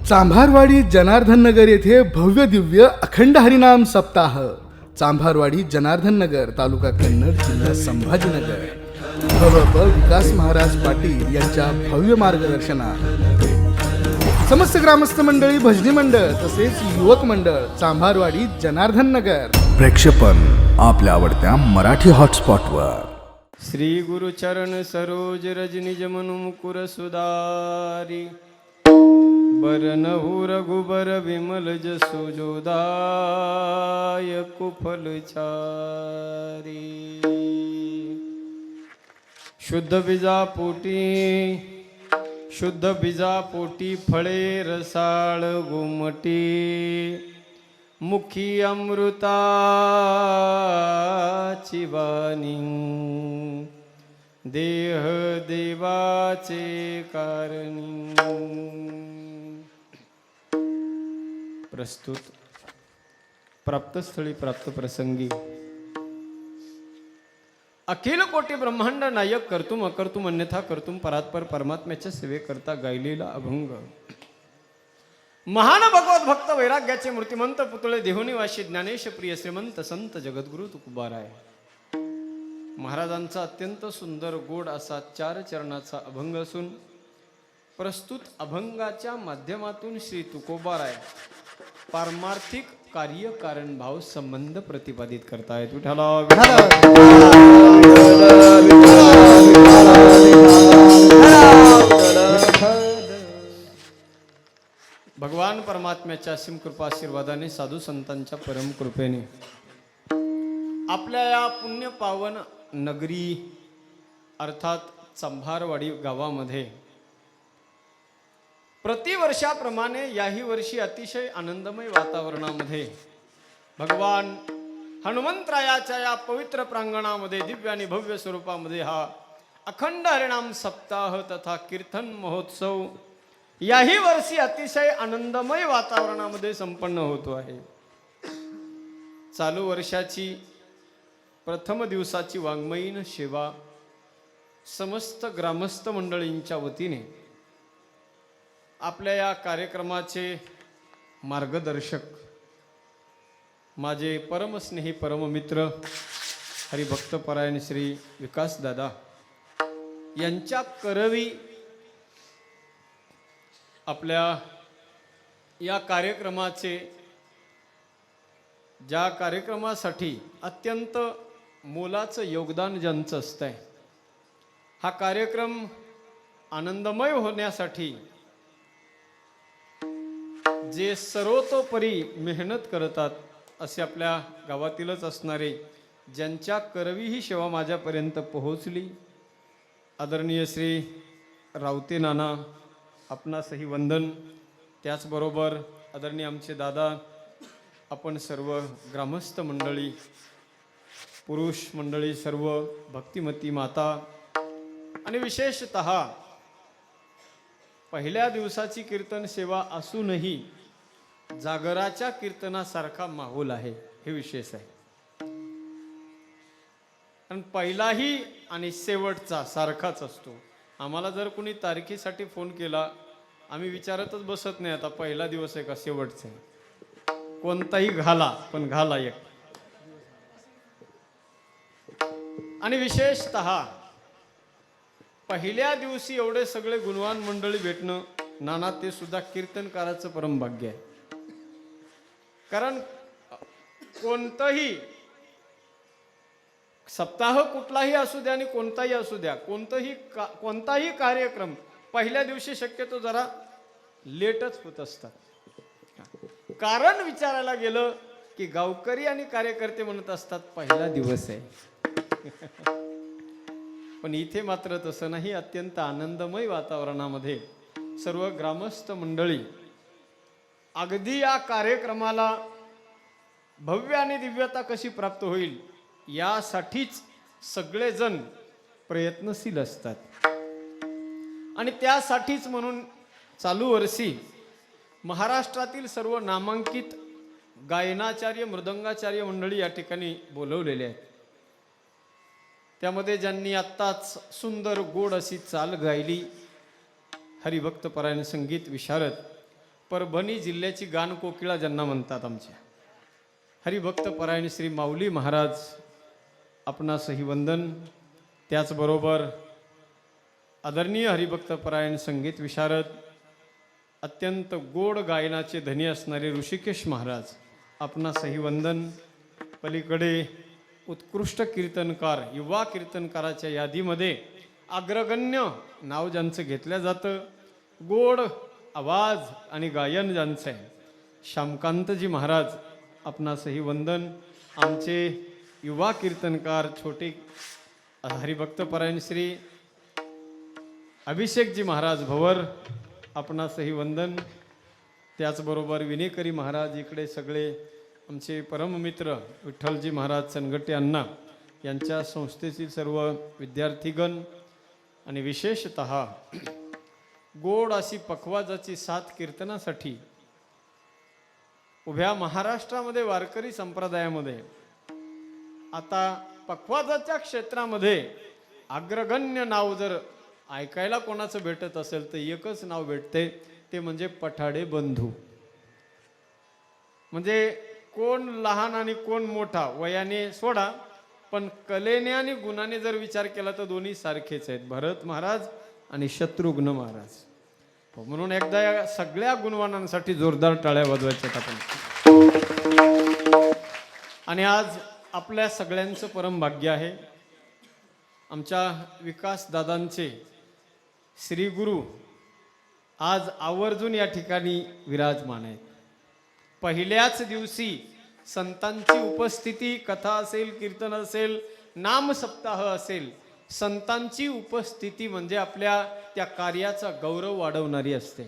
चांभारवाडी जनार्दन नगर येथे भव्य दिव्य अखंड हरिनाम सप्ताह. चांभारवाडी जनार्दन नगर, तालुका कन्नड, जिल्हा संभाजीनगर. भव विकास महाराज पाटील यांच्या भव्य मार्गदर्शनात समस्त ग्रामस्थ मंडळी, भजनी मंडळ तसेच युवक मंडळ चांभारवाडी जनार्दन नगर. प्रेक्षेपण आपल्या आवडत्या मराठी हॉटस्पॉटवर. श्री गुरुचरण सरोज रजनिज मनु मुकुर सुधारी बरनहु रघुबर विमल जसु जोदाय कुफल चारी. शुद्ध बीजा पोटी फळे रसाळ गोमटी. मुखी अमृताची वाणी देह देवाचे कारणी. प्रस्तुत प्राप्तस्थळी प्राप्त प्रसंगी अखिल कोटी ब्रह्मांड नायक कर्तुम अकर्तुम अन्यथा कर्तुम परात्पर परमात्म्याच्या सेवेकरता गायलेला अभंग. महान भगवत भक्त वैराग्याचे मूर्तिमंत पुतळे देहोनिवासी ज्ञानेश प्रिय श्रीमंत संत जगद्गुरु तुकोबाराय महाराजांचा अत्यंत सुंदर गोड असा 4 चरणाचा अभंग असून प्रस्तुत अभंगाच्या माध्यमातून श्री तुकोबाराय पारमार्थिक कार्य कारण भाव संबंध प्रतिपादित करतायत. भगवान परमात्म्याच्या असीम कृपा आशीर्वादाने साधू संतांच्या परम कृपेने आपल्या या पुण्य पावन नगरी अर्थात चांभारवाडी गावामध्ये प्रतिवर्षाप्रमाणे याही वर्षी अतिशय आनंदमय वातावरणामध्ये भगवान हनुमंतरायाच्या या पवित्र प्रांगणामध्ये दिव्य आणि भव्य स्वरूपामध्ये हा अखंड हरिनाम सप्ताह तथा कीर्तन महोत्सव याही वर्षी अतिशय आनंदमय वातावरणामध्ये संपन्न होतो आहे. चालू वर्षाची प्रथम दिवसाची वाङ्मयीन सेवा समस्त ग्रामस्थ मंडळींच्या वतीने आपल्या या कार्यक्रमाचे मार्गदर्शक माझे परमस्नेही परममित्र हरिभक्तपरायण श्री विकास दादा यांच्या करवी आपल्या या कार्यक्रमाचे ज्या कार्यक्रमासाठी अत्यंत मोलाचं योगदान ज्यांचं असतंय, हा कार्यक्रम आनंदमय होण्यासाठी जे सर्वतोपरी मेहनत करतात असे आपल्या गावातीलच असणारे ज्यांच्या करवी ही सेवा माझ्यापर्यंत पोहोचली, आदरणीय श्री रावते नाना आपणासही वंदन. त्याचबरोबर आदरणीय आमचे दादा, आपण सर्व ग्रामस्थ मंडळी, पुरुष मंडळी, सर्व भक्तिमती माता आणि विशेषतः पहिल्या दिवसाची कीर्तन सेवा असूनही जागराच्या कीर्तनासारखा माहोल आहे, हे विशेष आहे. आणि पहिलाही आणि शेवटचा सारखाच असतो. आम्हाला जर कोणी तारखेसाठी फोन केला, आम्ही विचारतच बसत नाही आता पहिला दिवस आहे का शेवटचा आहे. कोणताही घाला, पण घाला एक. आणि विशेषतः पहिल्या दिवशी एवढे सगळे गुणवान मंडळी भेटणं, नाना ते सुद्धा कीर्तनकाराचं परम भाग्य आहे. कारण कोणतंही सप्ताह कुठलाही असू द्या आणि कोणताही असू द्या, कोणताही कार्यक्रम पहिल्या दिवशी शक्यतो जरा लेटच होत असतात. कारण विचारायला गेलं की गावकरी आणि कार्यकर्ते म्हणत असतात पहिला दिवस आहे. पण इथे मात्र तसं नाही. अत्यंत आनंदमय वातावरणामध्ये सर्व ग्रामस्थ मंडळी अगदी या कार्यक्रमाला भव्य आणि दिव्यता कशी प्राप्त होईल यासाठीच सगळेजण प्रयत्नशील असतात. आणि त्यासाठीच म्हणून चालू वर्षी महाराष्ट्रातील सर्व नामांकित गायनाचार्य, मृदंगाचार्य मंडळी या ठिकाणी बोलवलेले आहेत. त्यामध्ये ज्यांनी आत्ताच सुंदर गोड अशी चाल गायली, हरिभक्तपरायण संगीत विशारद परभणी जिल्ह्याची गान कोकिळा ज्यांना म्हणतात आमच्या हरिभक्त परायण श्री माऊली महाराज आपणासही वंदन. त्याचबरोबर आदरणीय हरिभक्त परायण संगीत विशारद अत्यंत गोड गायनाचे धनी असणारे ऋषिकेश महाराज आपणासही वंदन. पलीकडे उत्कृष्ट कीर्तनकार युवा कीर्तनकाराच्या यादीमध्ये अग्रगण्य नाव ज्यांचं घेतलं जातं, गोड आवाज आणि गायन ज्यांचं आहे, श्यामकांतजी महाराज आपणासही वंदन. आमचे युवा कीर्तनकार छोटे हरिभक्त परायण श्री अभिषेकजी महाराज भवर आपणासही वंदन. त्याचबरोबर विनेकरी महाराज, इकडे सगळे आमचे परममित्र विठ्ठलजी महाराज चनगटे अण्णा यांच्या संस्थेतील सर्व विद्यार्थीगण आणि विशेषतः गोड अशी पखवाजाची साथ कीर्तनासाठी उभ्या महाराष्ट्रामध्ये वारकरी संप्रदायामध्ये आता पखवाजाच्या क्षेत्रामध्ये अग्रगण्य नाव जर ऐकायला कोणाचं भेटत असेल तर एकच नाव भेटते, ते म्हणजे पठाडे बंधू. म्हणजे कोण लहान आणि कोण मोठा वयाने सोडा, पण कलेने आणि गुणाने जर विचार केला तर दोन्ही सारखेच आहेत, भरत महाराज आणि शत्रुघ्न महाराज. म्हणून एकदा या सगळ्या गुणवानांसाठी जोरदार टाळ्या वाजवायच्यात आपण. आणि आज आपल्या सगळ्यांचं परम भाग्य आहे, आमच्या विकास दादांचे श्री गुरु आज आवर्जून या ठिकाणी विराजमान आहेत. पहिल्याच दिवशी संतांची उपस्थिती, कथा असेल, कीर्तन असेल, नाम सप्ताह असेल, संतांची उपस्थिती म्हणजे आपल्या त्या कार्याचा गौरव वाढवणारी असते.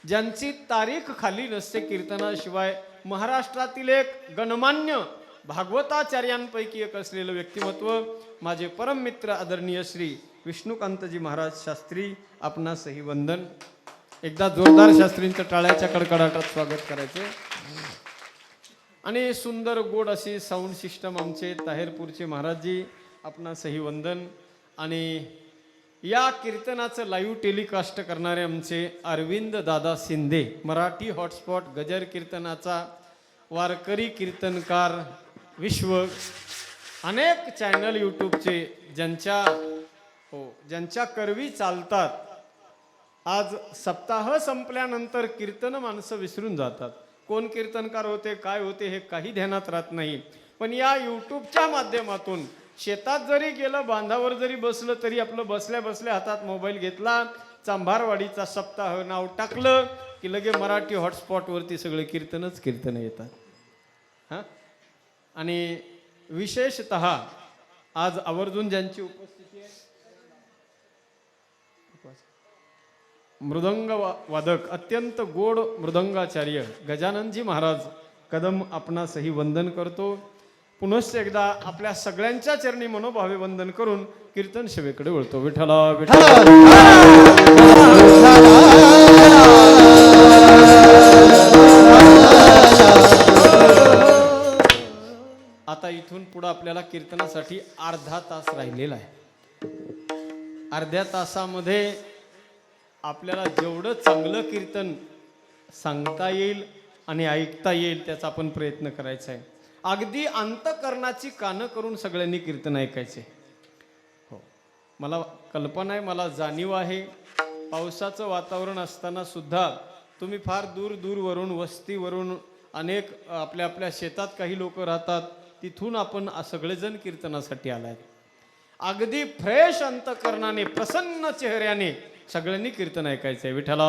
ज्यांची तारीख खाली नसते कीर्तनाशिवाय, महाराष्ट्रातील एक गणमान्य भागवताचार्यांपैकी एक असलेलं व्यक्तिमत्व माझे परम मित्र आदरणीय श्री विष्णुकांतजी महाराज शास्त्री आपणासही वंदन. एकदा जोरदार शास्त्रींच्या टाळ्याच्या कडकडाटात स्वागत करायचे. आणि सुंदर गोड अशी साऊंड सिस्टम आमचे ताहेरपूरचे महाराजजी आपणासही वंदन. आणि या कीर्तनाचं लाईव्ह टेलिकास्ट करणारे आमचे अरविंद दादा शिंदे, मराठी हॉटस्पॉट गजर कीर्तनाचा वारकरी कीर्तनकार, विश्व अनेक चॅनल यूट्यूबचे ज्यांच्या करवी चालतात. आज सप्ताह संपल्यानंतर कीर्तन माणसं विसरून जातात, कोण कीर्तनकार होते, काय होते हे काही ध्यानात राहत नाही. पण या यूट्यूबच्या माध्यमातून शेतात जरी गेलं, बांधावर जरी बसलं तरी आपलं बसल्या बसल्या हातात मोबाईल घेतला, चांभारवाडीचा सप्ताह नाव टाकलं की लगे मराठी हॉटस्पॉटवरती सगळे कीर्तन येतात. हां, आणि विशेषतः आज आवर्जून ज्यांची उपस्थिती आहे, मृदंग वादक अत्यंत गोड मृदंगाचार्य गजाननजी महाराज कदम आपणासही वंदन करतो. पुनश्च एकदा आपल्या सगळ्यांच्या चरणी मनोभावे वंदन करून कीर्तन सेवेकडे वळतो. विठ्ठला विठ्ठला. आता इथून पुढे आपल्याला कीर्तनासाठी अर्धा तास राहिलेला आहे. अर्ध्या तासामध्ये आपल्याला जेवढं चांगलं कीर्तन सांगता येईल आणि ऐकता येईल त्याचा आपण प्रयत्न करायचा आहे. अगदी अंतकरणाची कानं करून सगळ्यांनी कीर्तन ऐकायचे. हो, मला कल्पना आहे, मला जाणीव आहे, पावसाचं वातावरण असताना सुद्धा तुम्ही फार दूरवरून, वस्तीवरून, अनेक आपल्या शेतात काही लोक राहतात, तिथून आपण सगळेजण कीर्तनासाठी आलाय. अगदी फ्रेश अंतकरणाने, प्रसन्न चेहऱ्याने सगळ्यांनी कीर्तन ऐकायचंय. विठ्ठला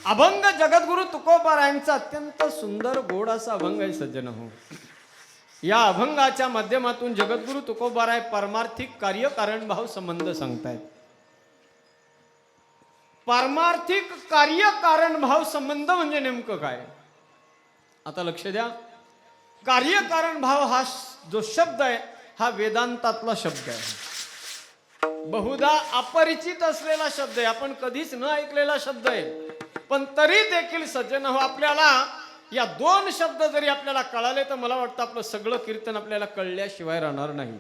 अभंग जगद्गुरु तुकोबारायांचा अत्यंत सुंदर गोड असा अभंग आहे सज्जन हो. या अभंगाच्या माध्यमातून जगद्गुरु तुकोबाराय पारमार्थिक कार्य कारण भाव संबंध सांगतायत. पारमार्थिक कार्य कारण भाव संबंध म्हणजे नेमकं काय? आता लक्ष द्या. कार्यकारण भाव हा जो शब्द आहे हा वेदांतातला शब्द आहे. बहुधा अपरिचित असलेला शब्द आहे, आपण कधीच न ऐकलेला शब्द आहे. पण तरी देखील सज्जन हो, आपल्याला या दोन शब्द जरी आपल्याला कळाले तर मला वाटतं आपलं सगळं कीर्तन आपल्याला कळल्याशिवाय राहणार नाही.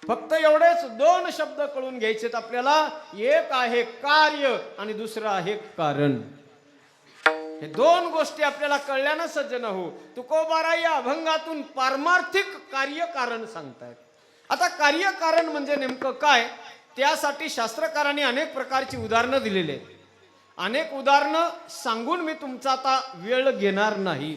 फक्त एवढेच दोन शब्द कळून घ्यायचेत आपल्याला. एक आहे कार्य आणि दुसरं आहे कारण. हे दोन गोष्टी आपल्याला कळल्यानं सज्जन हो. तुकोबाराय या अभंगातून पारमार्थिक कार्य कारण सांगतायत. आता कार्य कारण म्हणजे नेमकं काय, त्यासाठी शास्त्रकारांनी अनेक प्रकारची उदाहरणं दिलेली आहेत. अनेक उदाहरणं सांगून मी तुमचा आता वेळ घेणार नाही,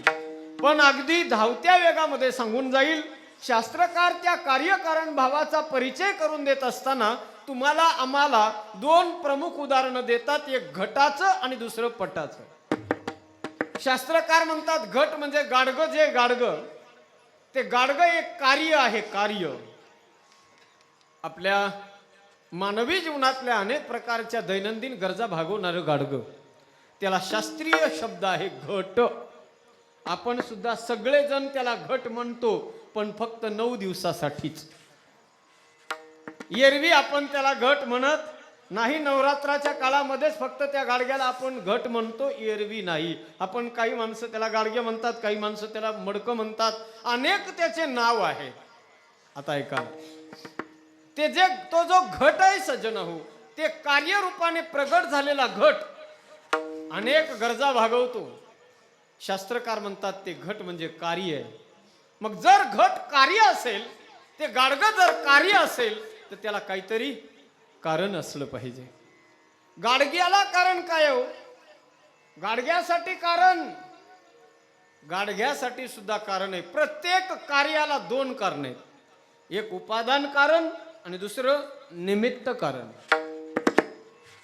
पण अगदी धावत्या वेगामध्ये सांगून जाईल. शास्त्रकार त्या कार्यकारण भावाचा परिचय करून देत असताना तुम्हाला आम्हाला दोन प्रमुख उदाहरणं देतात. एक घटाचं आणि दुसरं पटाचं. शास्त्रकार म्हणतात घट म्हणजे गाडगं. जे गाडगं ते गाडगं एक कार्य आहे. कार्य आपल्या मानवी जीवनातल्या अनेक प्रकारच्या दैनंदिन गरजा भागवणारं गाडगं, त्याला शास्त्रीय शब्द आहे घट. आपण सुद्धा सगळेजण त्याला घट म्हणतो, पण फक्त 9 दिवसासाठीच. एरवी आपण त्याला घट म्हणत नाही. नवरात्राच्या काळामध्येच फक्त त्या गाडग्याला आपण घट म्हणतो, एरवी नाही. आपण काही माणसं त्याला गाडगे म्हणतात, काही माणसं त्याला मडकं म्हणतात, अनेक त्याचे नाव आहे. आता ऐका, ते जे तो जो घट आहे सज्जन हो, ते कार्यरूपाने प्रगट झालेला घट अनेक गरजा भागवतो. शास्त्रकार म्हणतात ते घट म्हणजे कार्य आहे. मग जर घट कार्य असेल, ते गाडगं जर कार्य असेल, तर त्याला काहीतरी कारण असलं पाहिजे. गाडग्याला कारण काय हो? गाडग्यासाठी कारण, गाडग्यासाठी सुद्धा कारण आहे. प्रत्येक कार्याला दोन कारण आहेत. एक उपादान कारण आणि दुसरं निमित्त कारण.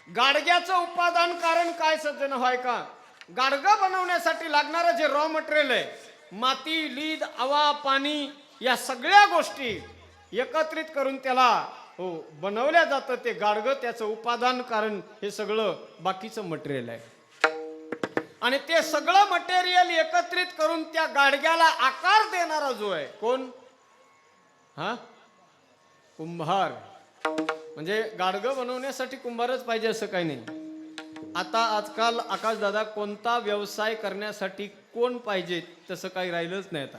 गाडग्याचं उपादान कारण काय सज्जन व्हाय का? गाडगं बनवण्यासाठी लागणारं जे रॉ मटेरियल आहे, माती, लीद, हवा, पाणी, या सगळ्या गोष्टी एकत्रित करून त्याला हो बनवल्या जातं. ते गाडगं त्याचं उपादान कारण हे सगळं बाकीचं मटेरियल आहे. आणि ते सगळं मटेरियल एकत्रित करून त्या गाडग्याला आकार देणारा जो आहे कोण? हा, कुंभार. म्हणजे गाडगं बनवण्यासाठी कुंभारच पाहिजे असं काही नाही. आता आजकाल आकाशदादा कोणता व्यवसाय करण्यासाठी कोण पाहिजे तसं काही राहिलंच नाही. आता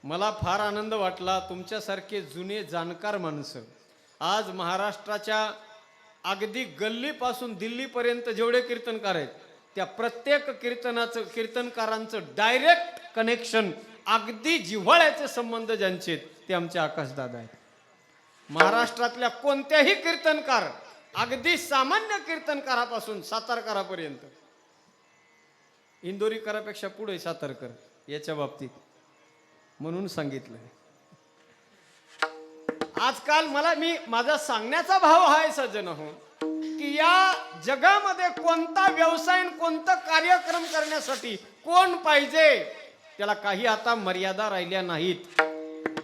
मला फार आनंद वाटला, तुमच्यासारखे जुने जाणकार माणसं आज महाराष्ट्राच्या अगदी गल्लीपासून दिल्लीपर्यंत जेवढे कीर्तनकार आहेत, त्या प्रत्येक कीर्तनकारांचं डायरेक्ट कनेक्शन, अगदी जिव्हाळ्याचे संबंध ज्यांचे आहेत ते आमचे आकाशदादा आहेत. महाराष्ट्रातल्या कोणत्याही कीर्तनकार, अगदी सामान्य कीर्तनकारापासून सातारकरापर्यंत, इंदोरीकरापेक्षा पुढे सातारकर याच्या बाबतीत, म्हणून सांगितलं. आजकाल माझा सांगण्याचा भाव हा आहे सज्जन हो, की या जगामध्ये कोणता व्यवसाय, कोणता कार्यक्रम करण्यासाठी कोण पाहिजे, त्याला काही आता मर्यादा राहिल्या नाहीत.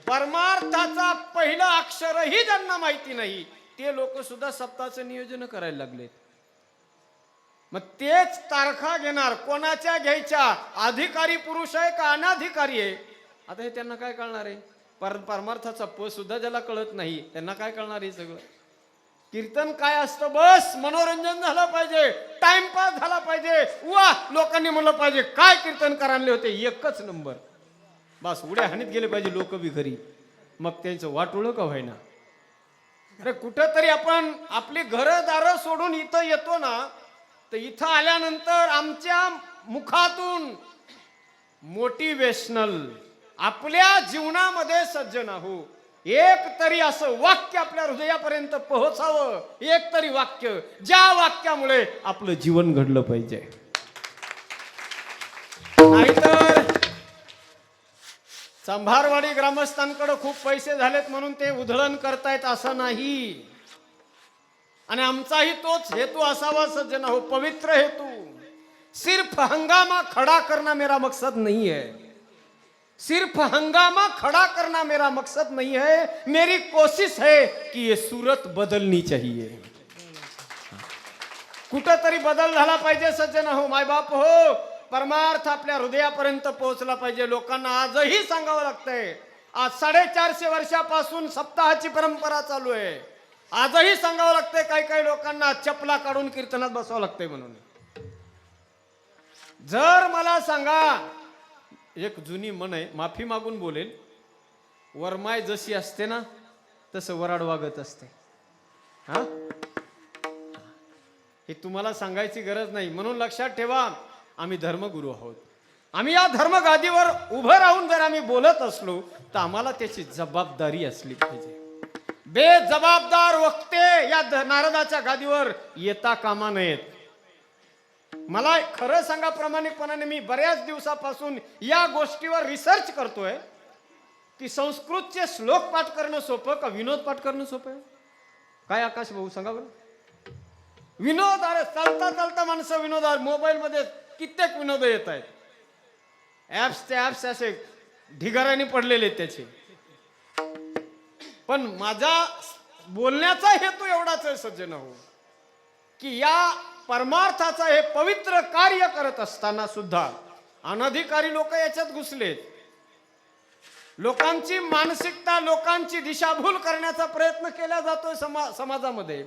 परमार्थाचा पहिलं अक्षरही ज्यांना माहिती नाही, ते लोक सुद्धा सप्ताहाचं नियोजन करायला लागलेत. मग तेच तारखा घेणार, कोणाच्या घ्यायच्या, अधिकारी पुरुष आहे का अनाधिकारी आहे, आता हे त्यांना काय कळणार आहे? परमार्थाचा प सुद्धा ज्याला कळत नाही त्यांना काय कळणार आहे? सगळं कीर्तन काय असतं? बस मनोरंजन झालं पाहिजे, टाइमपास झाला पाहिजे, वा लोकांनी म्हणलं पाहिजे काय कीर्तनकार आणले होते, एकच नंबर, बस उड्या हानीत गेले पाहिजे लोक बी घरी. मग त्यांचं वाटोळं का व्हायना? अरे कुठंतरी आपण आपली घरदारं सोडून इथं येतो ना, तर इथं आल्यानंतर आमच्या मुखातून मोटिवेशनल आपल्या जीवनामध्ये सज्जन हो एक तरी असं वाक्य आपल्या हृदयापर्यंत पोहोचावं, एक तरी वाक्य, ज्या वाक्यामुळे आपलं जीवन घडलं पाहिजे. नाहीतर चांभारवाडी ग्रामस्थांकडे खूप पैसे झालेत म्हणून ते उधळण करतायत असं नाही. आणि आमचाही तोच हेतू असावा सज्जन हो, पवित्र हेतू. सिर्फ हंगामा खड़ा करना मेरा मकसद नहीं है, सिर्फ हंगामा खड़ा करना मेरा मकसद नहीं है, मेरी कोशिश है कि ये सूरत बदलनी चाहिए. कुठंतरी बदल झाला पाहिजे सज्जन हो, मायबाप हो. परमार्थ आपल्या हृदयापर्यंत पोहोचला पाहिजे. लोकांना आजही सांगावं लागतंय, आज 450 वर्षापासून सप्ताहाची परंपरा चालू आहे. आजही सांगावं लागतंय काही काही लोकांना चपला काढून कीर्तनात बसावं लागतंय म्हणून. जर मला सांगा, एक जुनी म्हण आहे, माफी मागून बोलेल, वरमाय जशी असते ना तसं वराड वागत असते. हा, हे तुम्हाला सांगायची गरज नाही. म्हणून लक्षात ठेवा, आम्ही धर्मगुरू आहोत. आम्ही या धर्मगादीवर उभं राहून जर आम्ही बोलत असलो तर आम्हाला त्याची जबाबदारी असली पाहिजे. बेजबाबदार वक्ते या नारदाच्या गादीवर येता कामा नयेत. मला खरं सांगा, प्रामाणिकपणाने मी बऱ्याच दिवसापासून या गोष्टीवर रिसर्च करतोय की संस्कृतचे श्लोक पाठ करणं सोपं का विनोद पाठ करणं सोपं आहे? काय आकाश भाऊ सांगा बरं. विनोद, अरे चालता चालता माणसं विनोद, मोबाईल मध्ये कित्येक विनोद येत आहेत. ऍप्स असे ढिगाऱ्याने पडलेले आहेत त्याचे. पण माझा बोलण्याचा हेतू एवढाच आहे सज्जन हो, की या परमार्थाचा हे पवित्र कार्य करत असताना सुद्धा अनधिकारी लोक याच्यात घुसलेत. लोकांची मानसिकता, लोकांची दिशाभूल करण्याचा प्रयत्न केला जातोय समाजामध्ये.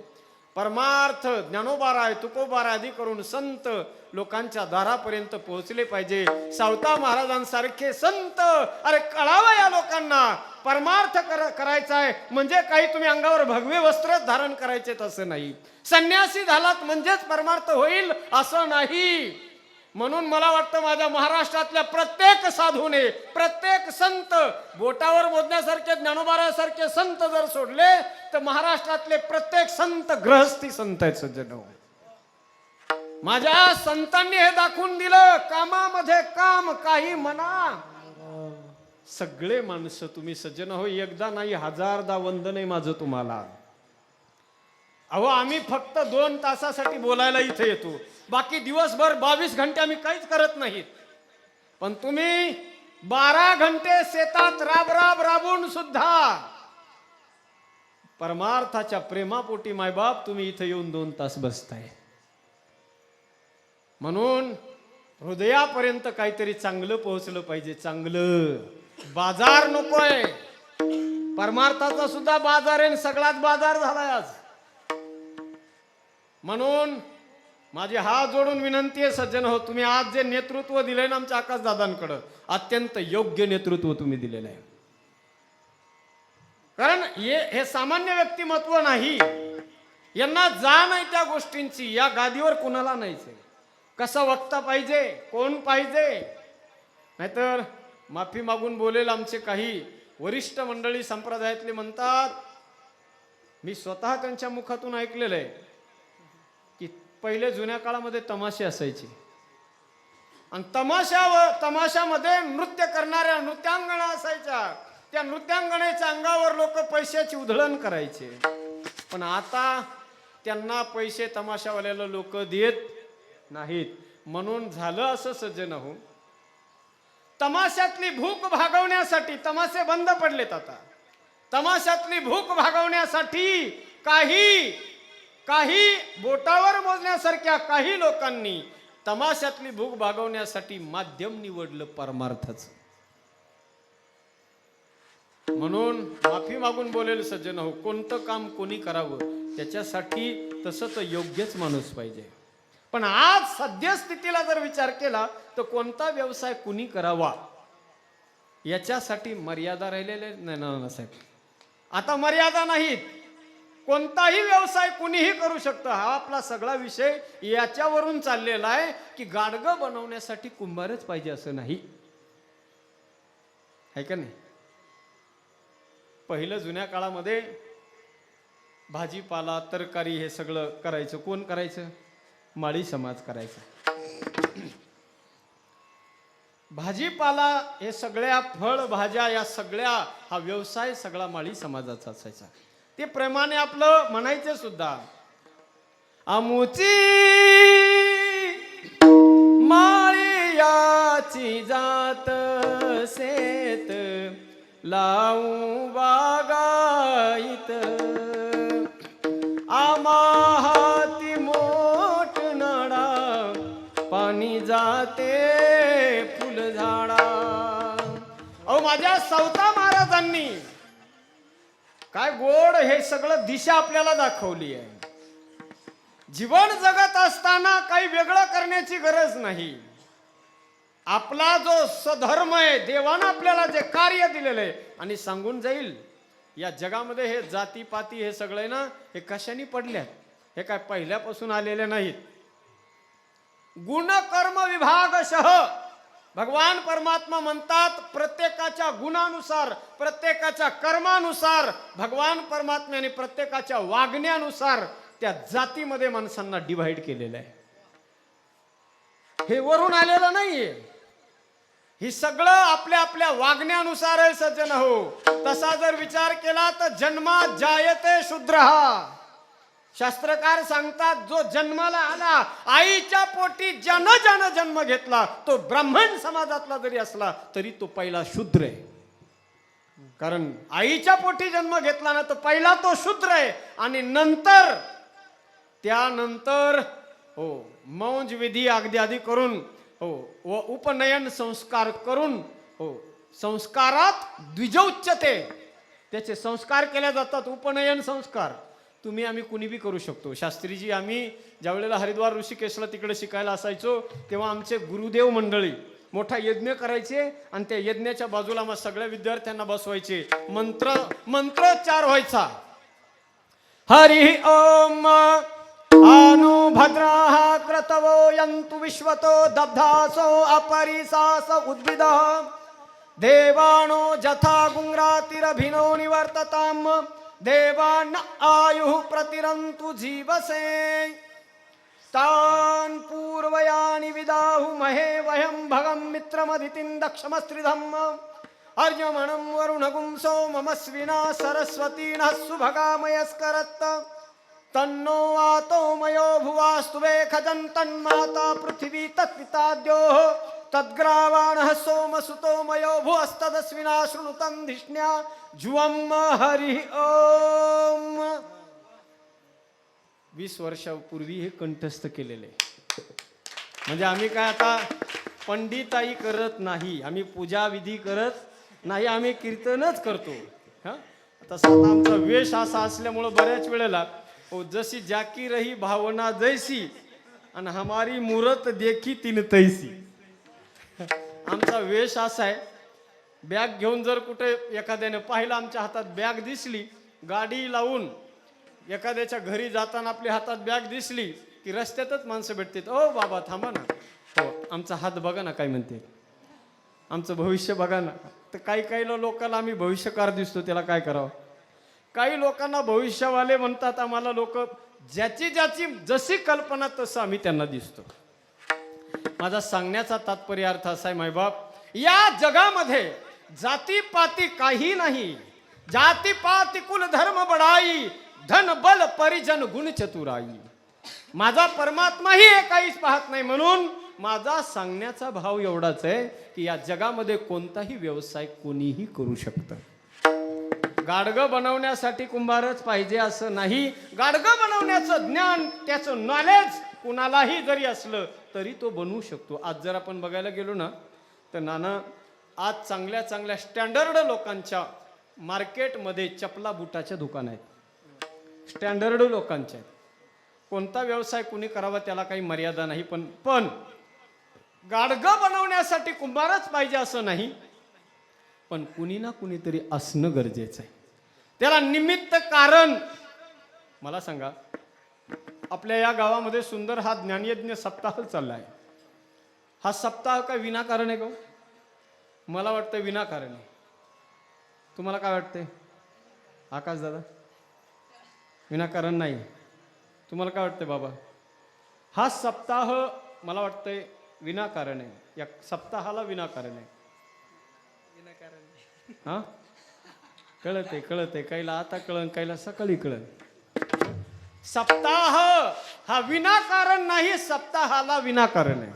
परमार्थ ज्ञानोबाराय तुकोबाराय आदी करून संत लोकांच्या दारापर्यंत पोहोचले पाहिजे. सावता महाराजांसारखे संत, अरे कळावं या लोकांना परमार्थ करायचा आहे म्हणजे काही तुम्ही अंगावर भगवे वस्त्र धारण करायचे तसं नाही. संन्यासी झालात म्हणजेच परमार्थ होईल असं नाही. म्हणून मला वाटतं माझ्या महाराष्ट्रातल्या प्रत्येक साधूने, प्रत्येक संत, बोटावर मोजण्यासारखे ज्ञानोबारासारखे संत जर सोडले तर महाराष्ट्रातले प्रत्येक संत गृहस्थी संत आहेत सज्जन. माझ्या संतांनी हे दाखवून दिलं, कामामध्ये काम, काही म्हणा. सगळे माणसं तुम्ही सज्जन हो, एकदा नाही हजारदा वंदन आहे माझं तुम्हाला. अहो, आम्ही फक्त 2 तासासाठी बोलायला इथे येतो, बाकी दिवसभर 22 घंटे आम्ही काहीच करत नाहीत. पण तुम्ही 12 घंटे शेतात राबून सुद्धा परमार्थाच्या प्रेमापोटी मायबाप तुम्ही इथे येऊन 2 तास बसताय. म्हणून हृदयापर्यंत काहीतरी चांगलं पोहोचलं पाहिजे. चांगलं बाजार नकोय. परमार्थाचा सुद्धा बाजार आहे, सगळाच बाजार झालाय आज. म्हणून माझी हात जोडून विनंती आहे सज्जन हो, तुम्ही आज जे नेतृत्व दिलंय ना आमच्या आकाश दादांकडं, अत्यंत योग्य नेतृत्व तुम्ही दिलेलं आहे. कारण हे सामान्य व्यक्तिमत्व नाही. यांना जाण आहे त्या गोष्टींची. या गादीवर कुणाला नाहीच. कसा वक्ता पाहिजे, कोण पाहिजे. नाहीतर माफी मागून बोलेल आमचे काही वरिष्ठ मंडळी संप्रदायातले म्हणतात, मी स्वतः त्यांच्या मुखातून ऐकलेलं आहे की पहिले जुन्या काळामध्ये तमाशे असायचे आणि तमाशामध्ये नृत्य करणाऱ्या नृत्यांगणा असायच्या. त्या नृत्यांगणेच्या अंगावर लोक पैशाची उधळण करायचे. पण आता त्यांना पैसे तमाशावाल्याला लोक देत नाहीत. म्हणून झालं असं सज्जन हो, तमाशातली भूक भागवण्यासाठी तमाशे बंद पडलेत. आता तमाशातली भूक भागवण्यासाठी काही बोटावर मोजण्यासारख्या काही लोकांनी तमाशातली भूक भागवण्यासाठी माध्यम निवडलं परमार्थाचं. म्हणून माफी मागून बोलेल सज्जन हो, कोणतं काम कोणी करावं त्याच्यासाठी तसं तर योग्यच माणूस पाहिजे. पण आज सद्यस्थितीला जर विचार केला तर कोणता व्यवसाय कुणी करावा याच्यासाठी मर्यादा राहिलेले नाही नानासाहेब. आता मर्यादा नाहीत. कोणताही व्यवसाय कुणीही करू शकतं. हा आपला सगळा विषय याच्यावरून चाललेला आहे की गाडगं बनवण्यासाठी कुंभारच पाहिजे असं नाही, आहे का नाही. पहिलं जुन्या काळामध्ये भाजीपाला, तरकारी हे सगळं करायचं कोण करायचं? माळी समाज करायचा. भाजीपाला हे सगळ्या फळ भाज्या या सगळ्या हा व्यवसाय सगळा माळी समाजाचा असायचा. ते प्रेमाने आपलं म्हणायचे सुद्धा, आमुची माळी याची जात शेत लावू बागायत आम्हा हाती मोठ नाडा पाणी जाते फुल झाडा. अहो माझ्या सावता महाराजांनी काय गोड हे सगळं दिशा आपल्याला दाखवली आहे. जीवन जगत असताना काही वेगळं करण्याची गरज नाही. आपला जो सधर्म आहे, देवानं आपल्याला जे कार्य दिलेलं आहे आणि सांगून जाईल या जगामध्ये हे जातीपाती हे सगळे ना हे कशाने पडल्यात, हे काय पहिल्यापासून आलेले नाहीत. गुण कर्म विभागशः भगवान परमात्मा म्हणतात प्रत्येकाच्या गुणानुसार, प्रत्येकाच्या कर्मानुसार भगवान परमात्म्याने प्रत्येकाच्या वागण्यानुसार त्या जातीमध्ये माणसांना डिवाइड केलेलं आहे. हे वरून आलेलं नाहीये, ही सगळं आपल्या आपल्या वागण्यानुसार आहे सज्जन हो. तसा जर विचार केला तर जन्मात जायते शूद्रहा. शास्त्रकार सांगतात जो जन्माला आला, आईच्या पोटी ज्यानं जन्म घेतला तो ब्राह्मण समाजातला जरी असला तरी तो पहिला शूद्र आहे. कारण आईच्या पोटी जन्म घेतला ना तर पहिला तो शूद्र आहे. आणि नंतर त्यानंतर हो मौंज विधी अगदी आधी करून हो व उपनयन संस्कार करून हो संस्कारात द्विजोच्चते, त्याचे संस्कार केले जातात. उपनयन संस्कार तुम्ही आम्ही कुणी बी करू शकतो. शास्त्रीजी आम्ही ज्या वेळेला हरिद्वार ऋषिकेशला तिकडे शिकायला असायचो तेव्हा आमचे गुरुदेव मंडळी मोठा यज्ञ करायचे आणि त्या यज्ञाच्या बाजूला मग सगळ्या विद्यार्थ्यांना बसवायचे. मंत्रोच्चार व्हायचा. हरि ओम अनु भद्राः क्रतवो यन्तु विश्वतो दब्धासो अपरिसास उद्भिदः देवानो जथा गुंग्रातिरभिनो निवर्तताम् देवान आयुः प्रतिरन्तु जीवसे तान् पूर्वयानि विदाहु महे वयं भगं मित्रमदितिं दक्षमस्त्रिधम् अर्यमणं वरुणगुं सोममस्विना सरस्वतीनः सुभगामयस्करत् तन्नो वातो मयो भुवास्तु वेखजं तन्माता पृथिवी तत्पिताद्योः तद्ग्रावाणः सोमसुतो मयो भुवस्तदस्विना शृणुतं धिष्ण्या जुवम् हरि ओम. 20 वर्षापूर्वी हे कंठस्थ केलेले. म्हणजे आम्ही काय आता पंडिताई करत नाही, आम्ही पूजा विधी करत नाही, आम्ही कीर्तनच करतो. आता स्वतः आमचा वेश असा असल्यामुळं बऱ्याच वेळेला जशी जाकी रही भावना जैसी आणि हमारी मूरत देखी तीन तैसी. आमचा वेश असा आहे. बॅग घेऊन जर कुठे एखाद्याने पाहिलं, आमच्या हातात बॅग दिसली, गाडी लावून एखाद्याच्या घरी जाताना आपल्या हातात बॅग दिसली की रस्त्यातच माणसं भेटतात. ओ बाबा थांबा ना, हो आमचा हात बघा ना काय म्हणते, आमचं भविष्य बघा ना. तर काही लोकांना आम्ही भविष्यकार दिसतो, त्याला काय करावं. काही लोकांना भविष्यवाले म्हणतात आम्हाला लोक. ज्याची जशी कल्पना तसं आम्ही त्यांना दिसतो. माझा सांगण्याचा तात्पर्य अर्थ असा आहे मायबाप, या जगामध्ये जातीपाती काही नाही. जातीपाती कुल धर्म बढाई, धन बल परिजन गुण चतुराई. माझा परमात्माही हे काहीच पाहत नाही. म्हणून माझा सांगण्याचा भाव एवढाच आहे की या जगामध्ये कोणताही व्यवसाय कोणीही करू शकतं. गाडगं बनवण्यासाठी कुंभारच पाहिजे असं नाही. गाडगं बनवण्याचं ज्ञान, त्याचं नॉलेज कुणालाही जरी असलं तरी तो बनवू शकतो. आज जर आपण बघायला गेलो ना तर नाना, आज चांगल्या स्टँडर्ड लोकांच्या मार्केटमध्ये चपला बुटाच्या दुकान आहेत. स्टँडर्ड लोकांच्या आहेत. कोणता व्यवसाय कुणी करावा त्याला काही मर्यादा नाही. पण गाडगं बनवण्यासाठी कुंभारच पाहिजे असं नाही. पण कुणी ना कुणीतरी असणं गरजेचं आहे. त्याला निमित्त कारण. मला सांगा, आपल्या या गावामध्ये सुंदर हा ज्ञानयज्ञ सप्ताह चालला आहे. हा सप्ताह काय विनाकारण आहे का? मला वाटतं विनाकारण आहे. तुम्हाला काय वाटतंय आकाश दादा? विनाकारण नाही. तुम्हाला काय वाटतंय बाबा? हा सप्ताह मला वाटतंय विनाकारण आहे. या सप्ताहाला विनाकारण आहे. हा कळते काहीला आता कळन, काहीला सकाळी कळन. सप्ताह हा विनाकारण नाही, सप्ताहाला विनाकारण आहे.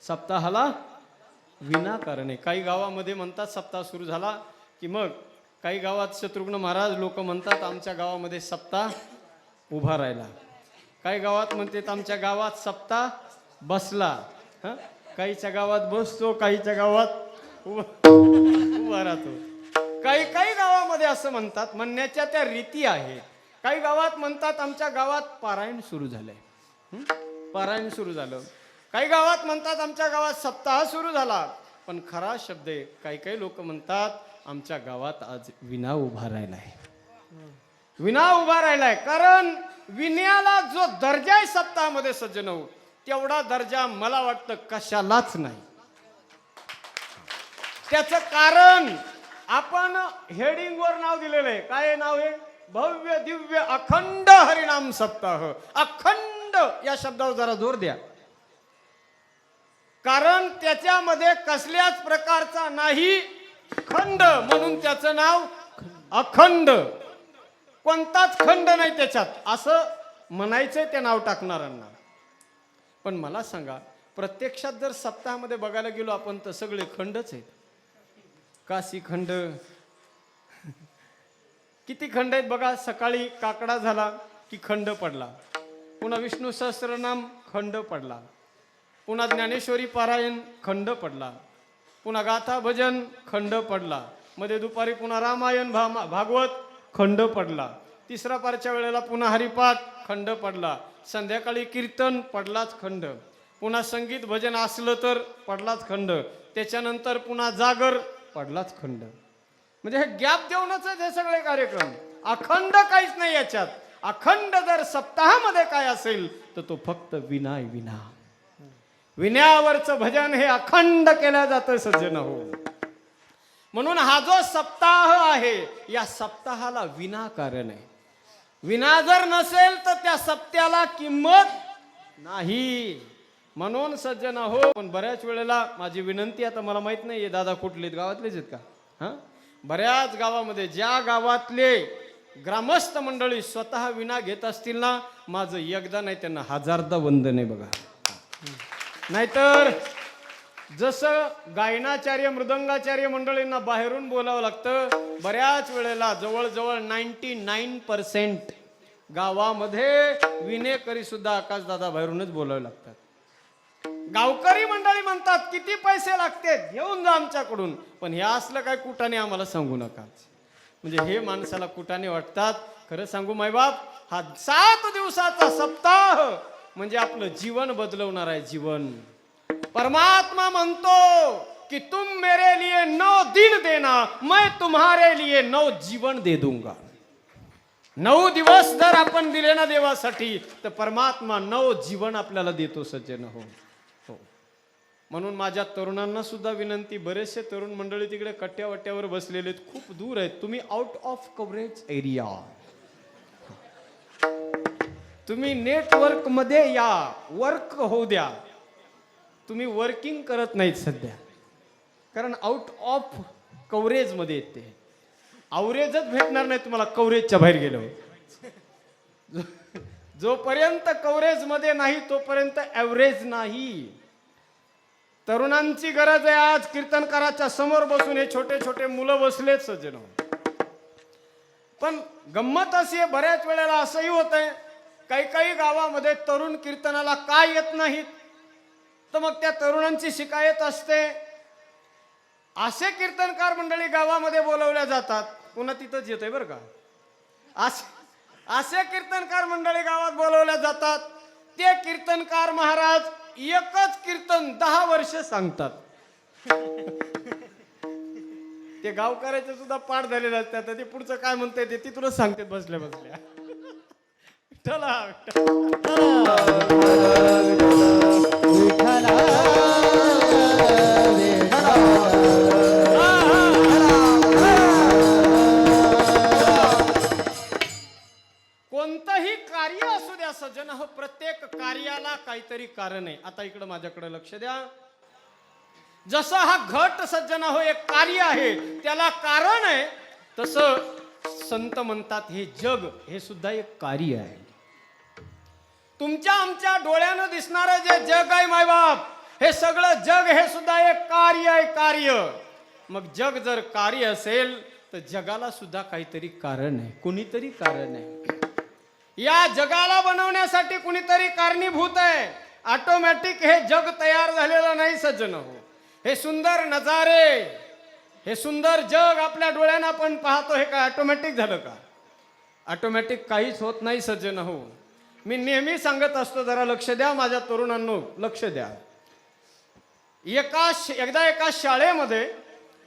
सप्ताहाला विनाकारण आहे. काही गावामध्ये म्हणतात सप्ताह सुरू झाला की मग काही गावात शत्रुघ्न महाराज लोक म्हणतात आमच्या गावामध्ये सप्ताह उभा राहिला. काही गावात म्हणतात आमच्या गावात सप्ताह बसला. काहीच्या गावात बसतो, काहीच्या गावात उभा राहतो. काही गावामध्ये असं म्हणतात. म्हणण्याच्या त्या रीती आहेत. काही गावात म्हणतात आमच्या गावात पारायण सुरू झालंय. पारायण सुरू झालं. काही गावात म्हणतात आमच्या गावात सप्ताह सुरू झाला, पण खरा शब्द आहे, काही काही लोक म्हणतात आमच्या गावात आज विना उभा राहिलाय. विना उभा राहिलाय कारण विनयाला जो दर्जा आहे सप्ताहामध्ये सज्जन हो, तेवढा दर्जा मला वाटतं कशालाच नाही. त्याचं कारण आपण हेडिंगवर नाव दिलेलं आहे. काय नाव आहे? भव्य दिव्य अखंड हरिनाम सप्ताह. अखंड या शब्दावर जरा जोर द्या, कारण त्याच्यामध्ये कसल्याच प्रकारचा नाही खंड, म्हणून त्याचं नाव अखंड. कोणताच खंड नाही त्याच्यात, असं म्हणायचंय त्या नाव टाकणाऱ्यांना. पण मला सांगा, प्रत्यक्षात जर सप्ताहामध्ये बघायला गेलो आपण तर सगळे खंडच आहेत. काशी खंड, किती खंड आहेत बघा. सकाळी काकडा झाला की खंड पडला, पुन्हा विष्णू सहस्त्रनाम खंड पडला, पुन्हा ज्ञानेश्वरी पारायण खंड पडला, पुन्हा गाथा भजन खंड पडला, मध्ये दुपारी पुन्हा रामायण भागवत खंड पडला, तिसरा पारच्या वेळेला पुन्हा हरिपाठ खंड पडला, संध्याकाळी कीर्तन पडलाच खंड, पुन्हा संगीत भजन असलं तर पडलाच खंड, त्याच्यानंतर पुन्हा जागर पडलाच खंड. म्हणजे हे गॅप देऊनच हे सगळे कार्यक्रम. अखंड काहीच नाही याच्यात. अखंड जर सप्ताहामध्ये काय असेल तर तो फक्त विनाय विना. विनयावरचं भजन हे अखंड केलं जातं सज्जन हो. म्हणून हा जो सप्ताह आहे, या सप्ताहाला विनाकारण आहे. विना जर नसेल तर त्या सप्त्याला किंमत नाही. म्हणून सज्जन हो, पण बऱ्याच वेळेला माझी विनंती, आता मला माहित नाही दादा कुठले गावातलेच आहेत का, हा, बऱ्याच गावामध्ये ज्या गावातले ग्रामस्थ मंडळी स्वतः विना घेत असतील ना, माझं एकदा नाही त्यांना हजारदा वंदन आहे बघा. नाहीतर जसं गायनाचार्य मृदंगाचार्य मंडळींना बाहेरून बोलावं लागतं, बऱ्याच वेळेला जवळजवळ 99% गावामध्ये विनेकरी सुद्धा आकाशदादा बाहेरूनच बोलावे लागतात. गावकरी मंडळी म्हणतात किती पैसे लागते घेऊन जा आमच्याकडून, पण हे असलं काय कुटाने आम्हाला सांगू नका. म्हणजे हे माणसाला कुटाने वाटतात. खरं सांगू मायबाप, हा 7 दिवसाचा सप्ताह म्हणजे आपलं जीवन बदलवणार आहे. जीवन परमात्मा म्हणतो कि तुम मेरे लिए 9 दिन देना, मैं तुम्हारे लिए 9 जीवन दे दूंगा. 9 दिवस जर आपण दिले ना देवासाठी, तर परमात्मा 9 जीवन आपल्याला देतो सज्जन हो. म्हणून माझ्या तरुणांना सुद्धा विनंती, बरेचसे तरुण मंडळी तिकडे कट्ट्यावट्ट्यावर बसलेले आहेत, खूप दूर आहेत, तुम्ही आउट ऑफ कव्हरेज एरिया, तुम्ही नेटवर्क मध्ये या, वर्क होऊ द्या. तुम्ही वर्किंग करत नाहीत सध्या, कारण आउट ऑफ कव्हरेज मध्ये येते. अवरेजच भेटणार नाही तुम्हाला कव्हरेजच्या बाहेर गेलो. जोपर्यंत कव्हरेज मध्ये नाही तोपर्यंत ॲव्हरेज नाही. तरुणांची गरज आहे. आज कीर्तनकाराच्या समोर बसून हे छोटे छोटे मुलं बसलेत सज्जन. पण गंमत अशी आहे, बऱ्याच वेळेला असंही होत आहे, काही काही गावामध्ये तरुण कीर्तनाला काय येत नाहीत, तर मग त्या तरुणांची शिकायत असते. असे कीर्तनकार मंडळी गावामध्ये बोलवल्या जातात. पुन्हा तिथंच येत आहे बरं का, असे कीर्तनकार मंडळी गावात बोलवल्या जातात. ते कीर्तनकार महाराज एकच कीर्तन 10 वर्ष सांगतात. ते गावकऱ्याचे सुद्धा पाठ झालेले असतात. ते पुढचं काय म्हणते ते तिथूनच सांगते बसल्या बसल्या. कोणतंही कार्य असू द्या सज्जन हो, प्रत्येक कार्याला काहीतरी कारण आहे. आता इकडं माझ्याकडे लक्ष द्या. जसं हा घट सज्जन हो एक कार्य आहे, त्याला कारण आहे, तसं संत म्हणतात हे जग हे सुद्धा एक कार्य आहे. तुमच्या आमच्या डोळ्यानं दिसणारं जे जग आहे मायबाप, हे सगळं जग हे सुद्धा एक कार्य आहे. कार्य, मग जग जर कार्य असेल तर जगाला सुद्धा काहीतरी कारण आहे, कुणीतरी कारण आहे. या जगाला बनवण्यासाठी कुणीतरी कारणीभूत आहे. ऑटोमॅटिक हे जग तयार झालेलं नाही सज्जन हो. हे सुंदर नजारे, हे सुंदर जग आपल्या डोळ्यानं आपण पाहतो, हे काय ऑटोमॅटिक झालं का? ऑटोमॅटिक काहीच होत नाही सज्जन हो. मी नेहमी सांगत असतो, जरा लक्ष द्या माझ्या तरुणांनो, लक्ष द्या. एकदा एका शाळेमध्ये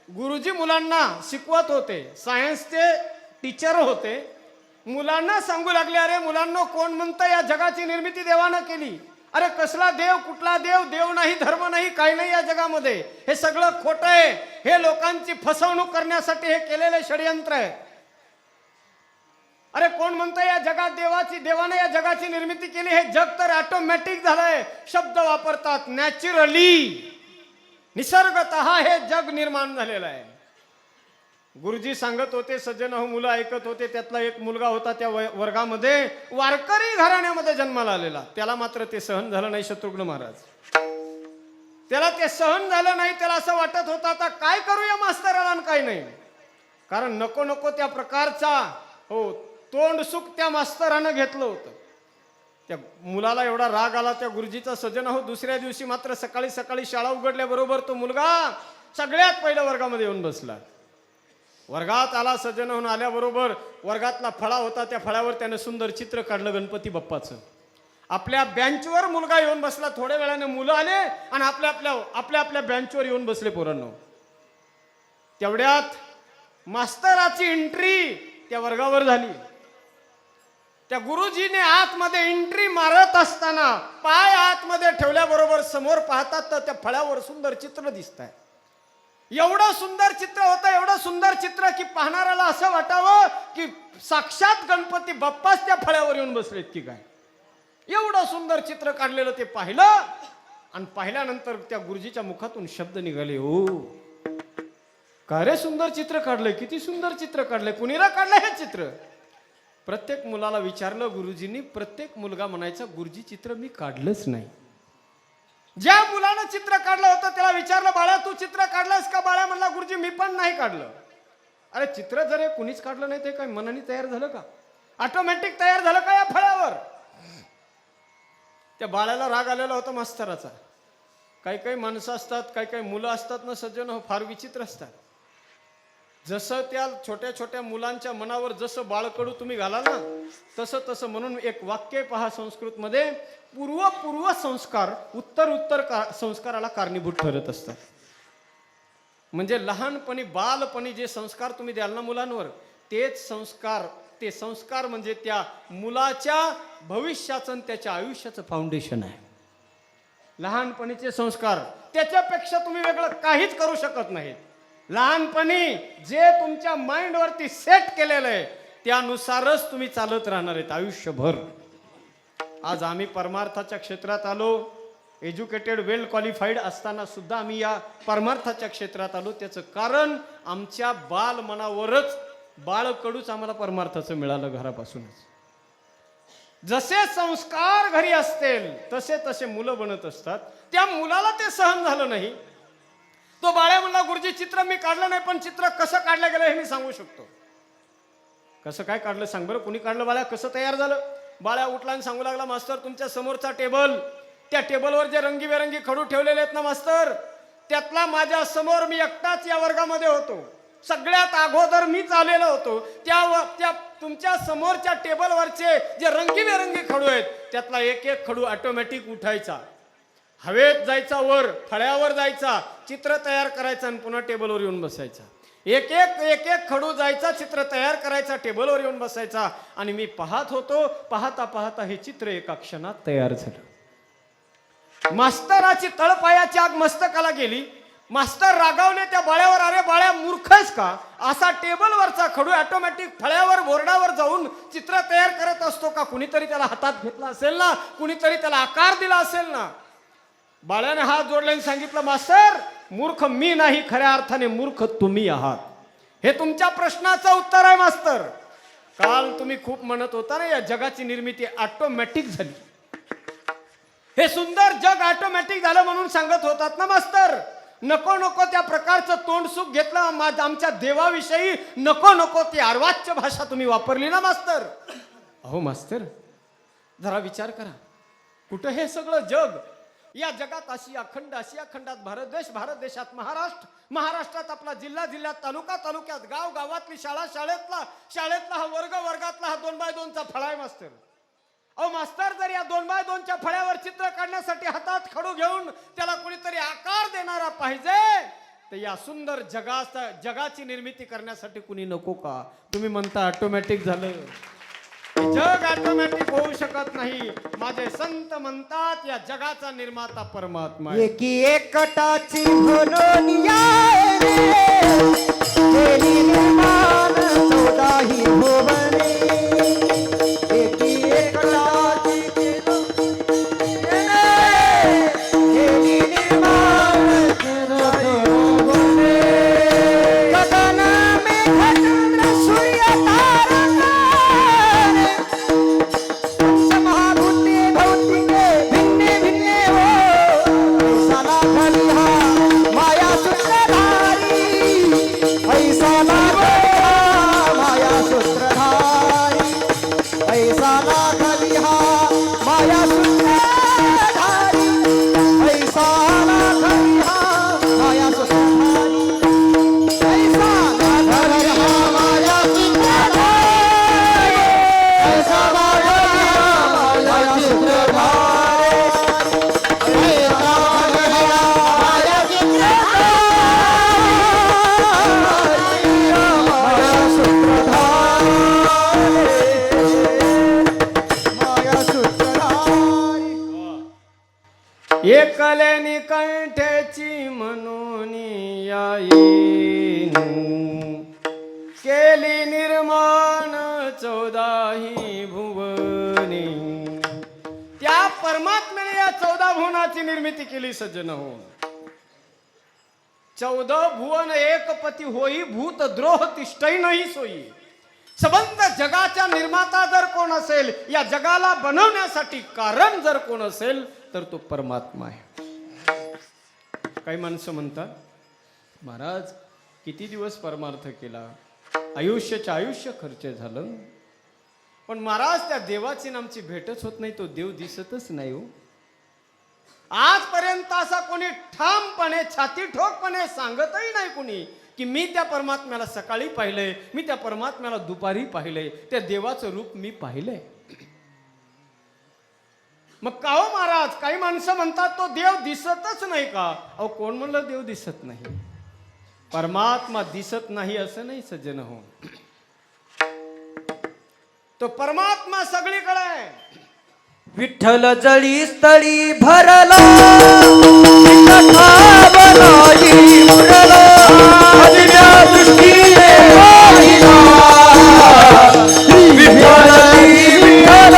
गुरुजी मुलांना शिकवत होते, सायन्सचे टीचर होते. मुलांना सांगू लागले, अरे मुलांनो, कोण म्हणतं या जगाची निर्मिती देवानं केली? अरे कसला देव, कुठला देव? देव नाही, धर्म नाही, काही नाही या जगामध्ये. हे सगळं खोटं आहे. हे लोकांची फसवणूक करण्यासाठी हे केलेले षडयंत्र आहे. अरे कोण म्हणतं या जगात देवाने या जगाची निर्मिती केली? हे जग तर ऑटोमॅटिक झालंय. शब्द वापरतात नॅचरली, निसर्गतः हे जग निर्माण झालेलं आहे. गुरुजी सांगत होते, सज्जन हो, मुलं ऐकत होते. त्यातला एक मुलगा होता त्या वर्गामध्ये, वारकरी घराण्यामध्ये जन्माला आलेला. त्याला मात्र ते सहन झालं नाही, शत्रुघ्न महाराज. त्याला ते सहन झालं नाही. त्याला असं वाटत होतं, आता काय करूया मास्तराला आणि काय नाही. कारण नको नको त्या प्रकारचा तोंड सुख त्या मास्तरानं घेतलं होतं. त्या मुलाला एवढा राग आला त्या गुरुजीचा, सज्जन हो. दुसऱ्या दिवशी मात्र सकाळी सकाळी शाळा उघडल्याबरोबर तो मुलगा सगळ्यात पहिल्या वर्गामध्ये येऊन बसला. वर्गात आला, सज्जन होऊन आल्याबरोबर वर्गातला फळा होता, त्या फळ्यावर त्याने सुंदर चित्र काढलं गणपती बाप्पाचं. आपल्या बेंचवर मुलगा येऊन बसला. थोड्या वेळाने मुलं आले आणि आपल्या बेंचवर येऊन बसले पोरांनो. तेवढ्यात मास्तराची एंट्री त्या वर्गावर झाली. त्या गुरुजीने आतमध्ये एंट्री मारत असताना पाय आतमध्ये ठेवल्याबरोबर समोर पाहतात तर त्या फळ्यावर सुंदर चित्र दिसत आहे. एवढं सुंदर चित्र होतं, एवढं सुंदर चित्र की पाहणाऱ्याला असं वाटावं की साक्षात गणपती बाप्पाच त्या फळ्यावर येऊन बसलेत की काय. एवढं सुंदर चित्र काढलेलं ते पाहिलं आणि पाहिल्यानंतर त्या गुरुजीच्या मुखातून शब्द निघाले, ओ काय रे सुंदर चित्र काढलंय, किती सुंदर चित्र काढलंय, कुणीला काढलंय हे चित्र? प्रत्येक मुलाला विचारलं गुरुजींनी. प्रत्येक मुलगा म्हणायचा, गुरुजी चित्र मी काढलंच नाही. ज्या मुलानं चित्र काढलं होतं त्याला विचारलं, बाळा तू चित्र काढलंस का? बाळा म्हणला, गुरुजी मी पण नाही काढलं. अरे चित्र जर हे कुणीच काढलं नाही ते काय मनाने तयार झालं का? ऑटोमॅटिक तयार झालं का या फळ्यावर? त्या बाळाला राग आलेला होता मास्तराचा. काही काही माणसं असतात, काही काही मुलं असतात ना सज्जन, फार विचित्र असतात. जसं त्या छोट्या छोट्या मुलांच्या मनावर जसं बाळकडू तुम्ही घालाल ना, तसं तसं. म्हणून एक वाक्य पहा संस्कृत मध्ये, पूर्व संस्कार उत्तर संस्काराला कारणीभूत ठरत असतात. म्हणजे लहानपणी बालपणी जे संस्कार तुम्ही द्याल ना मुलांवर, तेच संस्कार, ते संस्कार म्हणजे त्या मुलाच्या भविष्याचं आणि त्याच्या आयुष्याचं फाउंडेशन आहे. लहानपणीचे संस्कार, त्याच्यापेक्षा तुम्ही वेगळं काहीच करू शकत नाहीत. लहानपणी जे तुमच्या माइंड वरती सेट केलेलं आहे त्यानुसारच तुम्ही चालत राहणार आहेत आयुष्यभर. आज आम्ही परमार्थाच्या क्षेत्रात आलो, एज्युकेटेड वेल क्वालिफाईड असताना सुद्धा आम्ही या परमार्थाच्या क्षेत्रात आलो. त्याचं कारण आमच्या बाल मनावरच, बाळकडूच आम्हाला परमार्थाचं मिळालं घरापासूनच. जसे संस्कार घरी असतील तसे तसे मुलं बनत असतात. त्या मुलाला ते सहन झालं नाही. तो बाळ्या म्हणला, गुरुजी चित्र मी काढलं नाही, पण चित्र कसं काढलं गेलं हे मी सांगू शकतो. कसं काय काढलं सांग बरं, कुणी काढलं बाळ्या, कसं तयार झालं? बाळ्या उठला आणि सांगू लागला, मास्तर तुमच्या समोरचा टेबल, त्या टेबलवर जे रंगीबेरंगी खडू ठेवलेले आहेत ना मास्तर, त्यातला माझ्या समोर मी एकटाच या वर्गामध्ये होतो. सगळ्यात अगोदर मीच आलेलो होतो. त्या तुमच्या समोरच्या टेबलवरचे जे रंगीबेरंगी खडू आहेत त्यातला एक एक खडू ऑटोमॅटिक उठायचा, हवेत जायचा, वर फळ्यावर जायचा, चित्र तयार करायचं आणि पुन्हा टेबलवर येऊन बसायचा. एक एक खडू जायचा, चित्र तयार करायचा, टेबलवर येऊन बसायचा. आणि मी पाहत होतो. पाहता पाहता हे चित्र एका क्षणात तयार झालं. मास्तराची तळपायाची आग मस्तकाला गेली. मास्तर रागावले त्या बाळ्यावर, अरे बाळ्या मूर्खस का? असा टेबलवरचा खडू ऑटोमॅटिक फळ्यावर, बोर्डावर जाऊन चित्र तयार करत असतो का? कुणीतरी त्याला हातात घेतला असेल ना, कुणीतरी त्याला आकार दिला असेल ना. बाळ्याने हात जोडल्याने सांगितलं, मास्तर मूर्ख मी नाही, खऱ्या अर्थाने मूर्ख तुम्ही आहात. हे तुमच्या प्रश्नाचं उत्तर आहे मास्तर. काल तुम्ही खूप म्हणत होता ना या जगाची निर्मिती ऑटोमॅटिक झाली, हे सुंदर जग ऑटोमॅटिक झालं म्हणून सांगत होतात ना मास्तर. नको नको त्या प्रकारचं तोंड सुख घेतलं आमच्या देवाविषयी, नको नको ती अर्वाच्य भाषा तुम्ही वापरली ना मास्तर. अहो मास्तर जरा विचार करा, कुठं हे सगळं जग? या जगात आशिया खंड, आशिया खंडात भारत देश, भारत देशात महाराष्ट्र, महाराष्ट्रात आपला जिल्हा, जिल्ह्यात तालुका, तालुक्यात गाव, गावातली शाळा, शाळेतला हा वर्ग, वर्गातला हा 2x2चा फळा आहे मास्तर. अहो मास्तर, जर या 2x2च्या फळ्यावर चित्र काढण्यासाठी हातात खडू घेऊन त्याला कोणीतरी आकार देणारा पाहिजे, तर या सुंदर जगाची निर्मिती करण्यासाठी कुणी नको का? तुम्ही म्हणता ऑटोमॅटिक झालं. हे जग ऑटोमॅटिक होऊ शकत नाही. माझे संत म्हणतात या जगाचा निर्माता परमात्मा आहे. एकी एकटाची म्हणून या रे, केली निर्माण 14 भुवने. एकी एकटाची केली निर्माण 14 भुवने. गगन मेघ चंद्र सूर्य तारका महाभूते भौतिके भिन्ने भिन्ने हो. साला खाली हा माया सूत्रधारी, ऐसा लागे हा माया सूत्रधारी, ऐसा लाखली हा माया सूत्रधारी, ऐसा लाखली हा माया सूत्रधारी, ऐसा लाखली हा माया सूत्रधारी, ऐसा लाखली हा माया सूत्रधारी, ऐसा लाखली हा माया एकल्याने कंठ्याची म्हणून येईन, केली निर्माण 14 भुवने. त्या परमात्म्याने या 14 भुवनाची निर्मिती केली सज्जन हो. 14 भुवन एकपती होई, भूत द्रोह तिष्ठई नाही सोयी. सबंध जगाच्या निर्माता जर कोण असेल, या जगाला बनवण्यासाठी कारण जर कोण असेल, तर तो परमात्मा आहे. काही माणसं म्हणतात, महाराज किती दिवस परमार्थ केला, आयुष्याच्या आयुष्य खर्च झालं, पण महाराज त्या देवाची नामची भेटच होत नाही, तो देव दिसतच नाही हो. आजपर्यंत असा कोणी ठामपणे छाती ठोकपणे सांगतही नाही कोणी की मी त्या परमात्म्याला सकाळी पाहिलंय, मी त्या परमात्म्याला दुपारी पाहिलंय, त्या देवाचं रूप मी पाहिलंय. मग का हो महाराज, काही माणसं म्हणतात तो देव दिसतच नाही का? अहो कोण म्हणलं देव दिसत नाही? परमात्मा दिसत नाही असं नाही सज्जन हो. तो परमात्मा सगळीकडे आहे. विठ्ठल जळी स्थळी भरला, विठ्ठलावराई उरला, आदिव्या दृष्टीने पाहिला. विठ्ठल विठ्ठल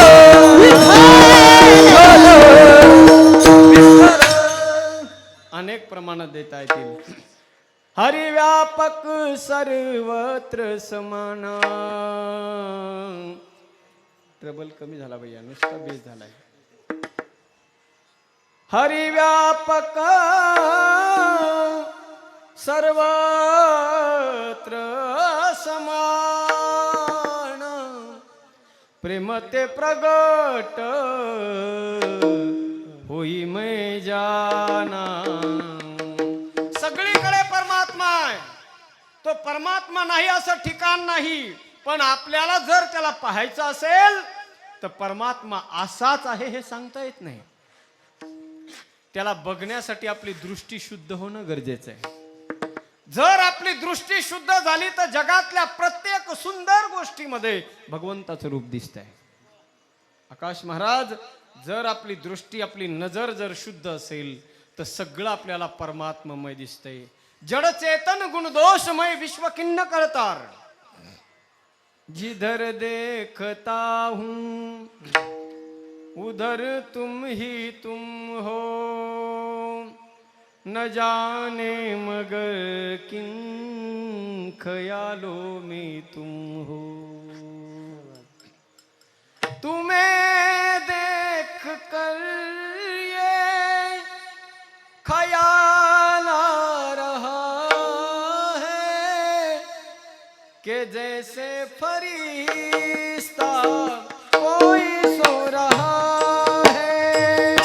अनेक प्रमाणात देता येतील. हरिव्यापक सर्वत्र समाना. ट्रबल कमी झाला भैया, नुसता बेस झालाय. हरिव्यापक सर्वत्र समान, प्रेम ते प्रगट होई मै जाना. सगळीकडे परमात्मा आहे. तो परमात्मा नाही असं ठिकाण नाही, पण आपल्याला जर त्याला पाहायचं असेल तर परमात्मा असाच आहे हे सांगता येत नाही. त्याला बघण्यासाठी आपली दृष्टी शुद्ध होणं गरजेचं आहे. जर आपली दृष्टी शुद्ध झाली तर जगातल्या प्रत्येक सुंदर गोष्टीमध्ये भगवंताचं रूप दिसतंय. आकाश महाराज, जर आपली दृष्टी आपली नजर जर शुद्ध असेल तर सगळं आपल्याला परमात्ममय दिसतंय. जड चेतन गुण दोषमय विश्व किन्न करतार. जिधर देखता हूं उधर तुम ही तुम हो, न जाने मगर किन ख्यालों में तुम हो. तुम्हें देख कर ये ख्याल आ रहा है कि जैसे फरिश्ता कोई सो रहा है.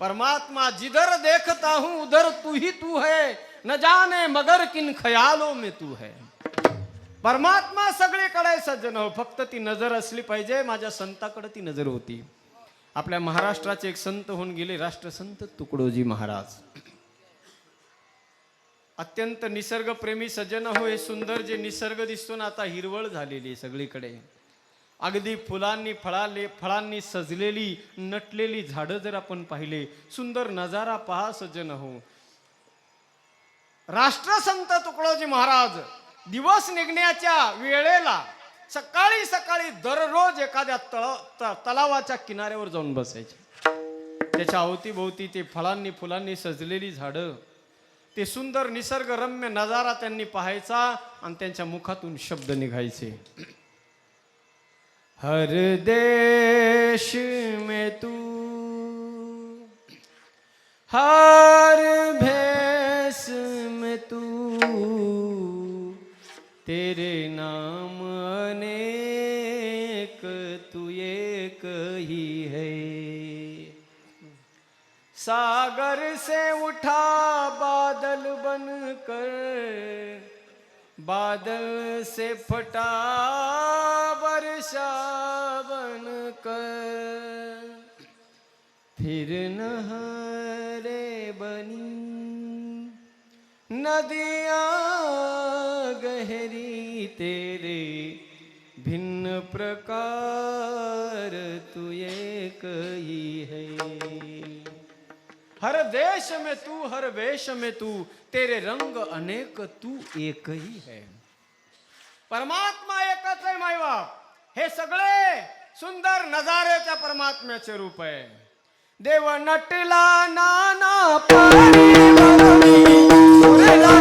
परमात्मा जिधर देखता हूं उधर तू ही तू है, न जाने मगर किन ख्यालों में तू है. परमात्मा सगळीकडे सज्जन हो, फक्त ती नजर असली पाहिजे. माझ्या संताकडे ती नजर होती. आपल्या महाराष्ट्राचे एक संत होऊन गेले, राष्ट्रसंत तुकडोजी महाराज. अत्यंत निसर्गप्रेमी सज्जन हो. हे सुंदर जे निसर्ग दिसतो ना, आता हिरवळ झालेली सगळीकडे. अगदी फुलांनी फळांनी सजलेली नटलेली झाडं जर आपण पाहिले, सुंदर नजारा पहा सज्जन हो. राष्ट्रसंत तुकडोजी महाराज दिवस निघण्याच्या वेळेला सकाळी सकाळी दररोज एखाद्या तलावाच्या किनाऱ्यावर जाऊन बसायचे. त्याच्या अवतीभोवती ते फुलांनी सजलेली झाडं, ते सुंदर निसर्गरम्य नजारा त्यांनी पाहायचा आणि त्यांच्या मुखातून शब्द निघायचे. हर देश में तू, हर भेस में तू, तेरे नाम अनेक तू एक ही है. सागर से उठा बादल बनकर, बादल से फटा वर्षा बनकर, फिर नहरे बनी नदियाँ गहरी, तेरे भिन्न प्रकार तू एक ही है. हर देश में तू, हर वेश में तू, तेरे रंग अनेक तू एक ही है. परमात्मा एकच आहे मायबाप. हे सगळे सुंदर नजाऱ्याच्या परमात्म्याचे रूप आहे. देव नटला नाना परिवारी, सुरेला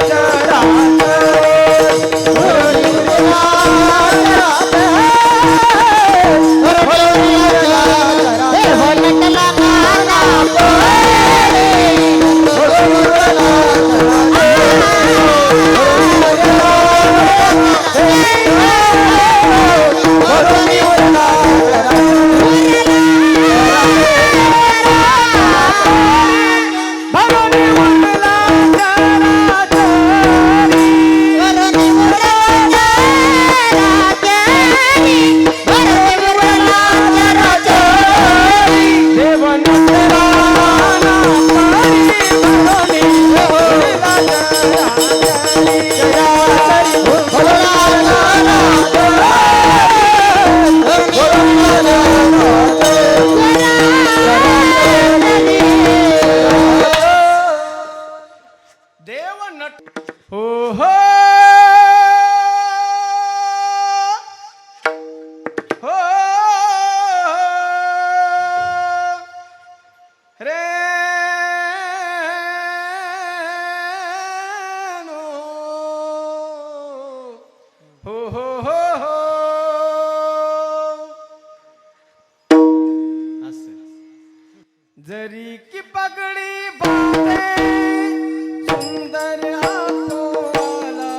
जरी की पगड़ी बांधे सुंदर हाथों वाला,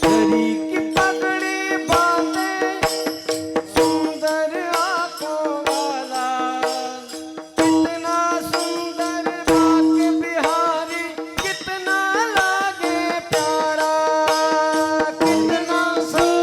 जरी की पगड़ी बांधे सुंदर हाथों वाला, कितना सुंदर बाके बिहारी, कितना लागे प्यारा, कितना सुंदर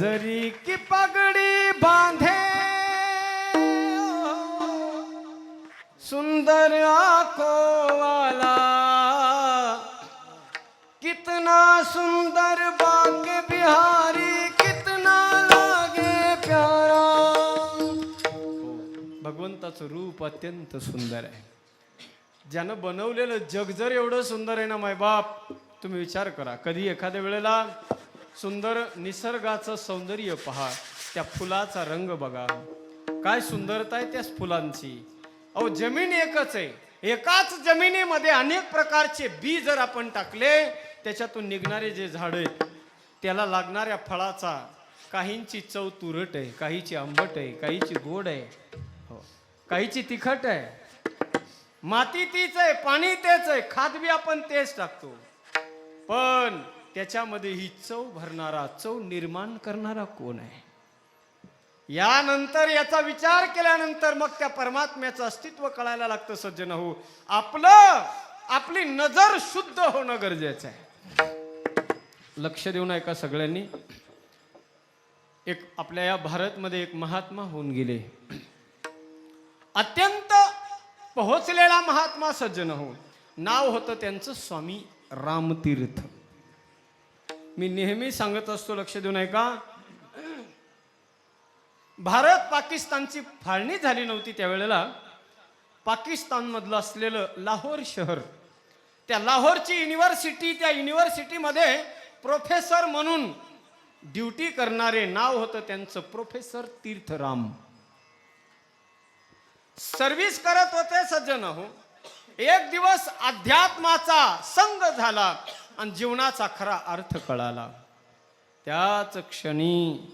गजरी की पगड़ी बांधे सुंदर आंखों वाला, कितना सुंदर बांके बिहारी, कितना लागे प्यारा। भगवंताचं रूप अत्यंत सुंदर आहे. ज्यानं बनवलेलं जग जर एवढं सुंदर आहे ना माय बाप, तुम्ही विचार करा, कधी एखाद्या वेळेला सुंदर निसर्गाचं सौंदर्य पहा, त्या फुलाचा रंग बघा, काय सुंदरता आहे त्या फुलांची. अहो जमीन एकच आहे, एकाच जमिनीमध्ये अनेक प्रकारचे बी जर आपण टाकले, त्याच्यातून निघणारे जे झाड आहेत त्याला लागणाऱ्या फळाचा काहींची चव तुरट आहे, काहीची आंबट आहे, काहीची गोड आहे, हो काहीची तिखट आहे. माती तीच आहे, पाणी तेच आहे, खात बी आपण तेच टाकतो, पण त्याच्यामध्ये ही चव भरणारा, चव निर्माण करणारा कोण आहे? यानंतर याचा विचार केल्यानंतर मग त्या परमात्म्याचं अस्तित्व कळायला लागतं. सज्जन हो, आपली नजर शुद्ध होणं गरजेचं आहे. लक्ष देऊन ऐका सगळ्यांनी. एक आपल्या या भारतमध्ये एक महात्मा होऊन गेले, अत्यंत पोहोचलेला महात्मा सज्जन हो. नाव होतं त्यांचं स्वामी रामतीर्थ. मी नेहमी सांगत असतो, लक्ष देऊन ऐका. भारत पाकिस्तानची फाळणी झाली नव्हती त्यावेळेला पाकिस्तान मधलं असलेलं लाहोर शहर, त्या लाहोरची युनिव्हर्सिटी, त्या युनिव्हर्सिटीमध्ये प्रोफेसर म्हणून ड्युटी करणारे नाव होतं त्यांचं प्रोफेसर तीर्थराम. सर्व्हिस करत होते सज्जन हो. एक दिवस अध्यात्माचा संग झाला आणि जीवनाचा खरा अर्थ कळाला. त्याच क्षणी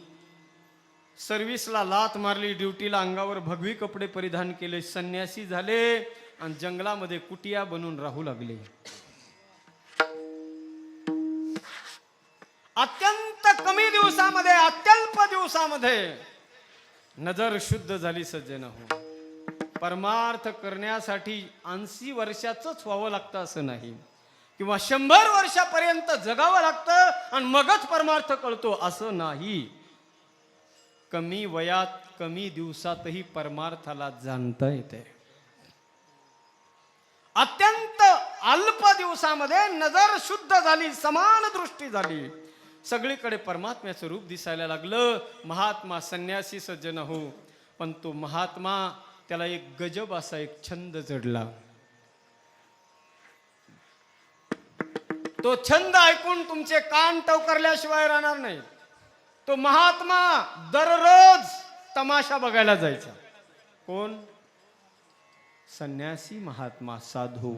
सर्व्हिसला लात मारली, ड्युटीला अंगावर भगवी कपडे परिधान केले, संन्यासी झाले आणि जंगलामध्ये कुटिया बनून राहू लागले. अत्यंत कमी दिवसामध्ये, अत्यल्प दिवसामध्ये नजर शुद्ध झाली सज्जन हो. परमार्थ करण्यासाठी 80 वर्षाचंच व्हावं लागतं असं नाही, किंवा 100 वर्षापर्यंत जगावं लागतं आणि मगच परमार्थ कळतो असं नाही. कमी वयात, कमी दिवसातही परमार्थाला जाणता येते. अत्यंत अल्प दिवसामध्ये नजर शुद्ध झाली, समान दृष्टी झाली, सगळीकडे परमात्म्याचं रूप दिसायला लागलं. महात्मा संन्यासी सज्जन हो, पण तो महात्मा, त्याला एक गजब असा एक छंद जडला. तो छंद ऐकून तुमचे कान टवकारल्याशिवाय राहणार नाही. तो महात्मा दररोज तमाशा बघायला जायचा. कोण? संन्यासी महात्मा, साधू.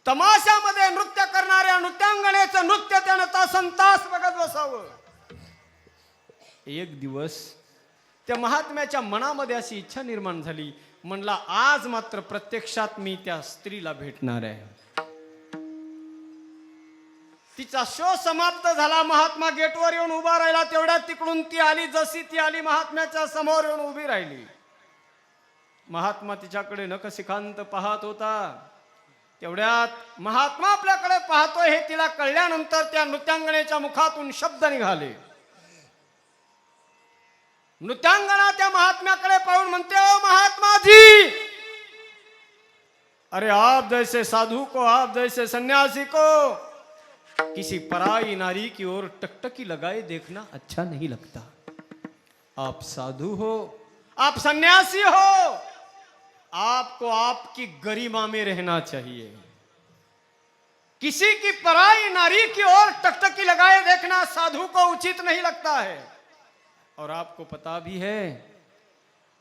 तमाशामध्ये नृत्य करणाऱ्या नृत्यांगणेचं नृत्य त्यानं तासनतास बघत बसावं. एक दिवस त्या महात्म्याच्या मनामध्ये अशी इच्छा निर्माण झाली, म्हणला आज मात्र प्रत्यक्षात मी त्या स्त्रीला भेटणार आहे. तिचा शो समाप्त झाला. महात्मा गेटवर येऊन उभा राहिला. तेवढ्यात तिकडून ती आली. जशी ती आली, महात्म्याच्या समोर येऊन उभी राहिली. महात्मा तिच्याकडे नखशिखांत पाहत होता. तेवढ्यात महात्मा आपल्याकडे पाहतोय हे तिला कळल्यानंतर त्या नृत्यांगणेच्या मुखातून शब्द निघाले. नृत्यांगना त्या महात्म्याकडे पाहून म्हणते, ओ महात्मा जी, अरे आप जैसे साधु को, आप जैसे सन्यासी को किसी पराई नारी की ओर टकटकी लगाए देखना अच्छा नहीं लगता. आप साधु हो, आप सन्यासी हो, आपको आपकी गरिमा में रहना चाहिए. किसी की पराई नारी की ओर टकटकी लगाए देखना साधु को उचित नहीं लगता है. और आपको पता भी है,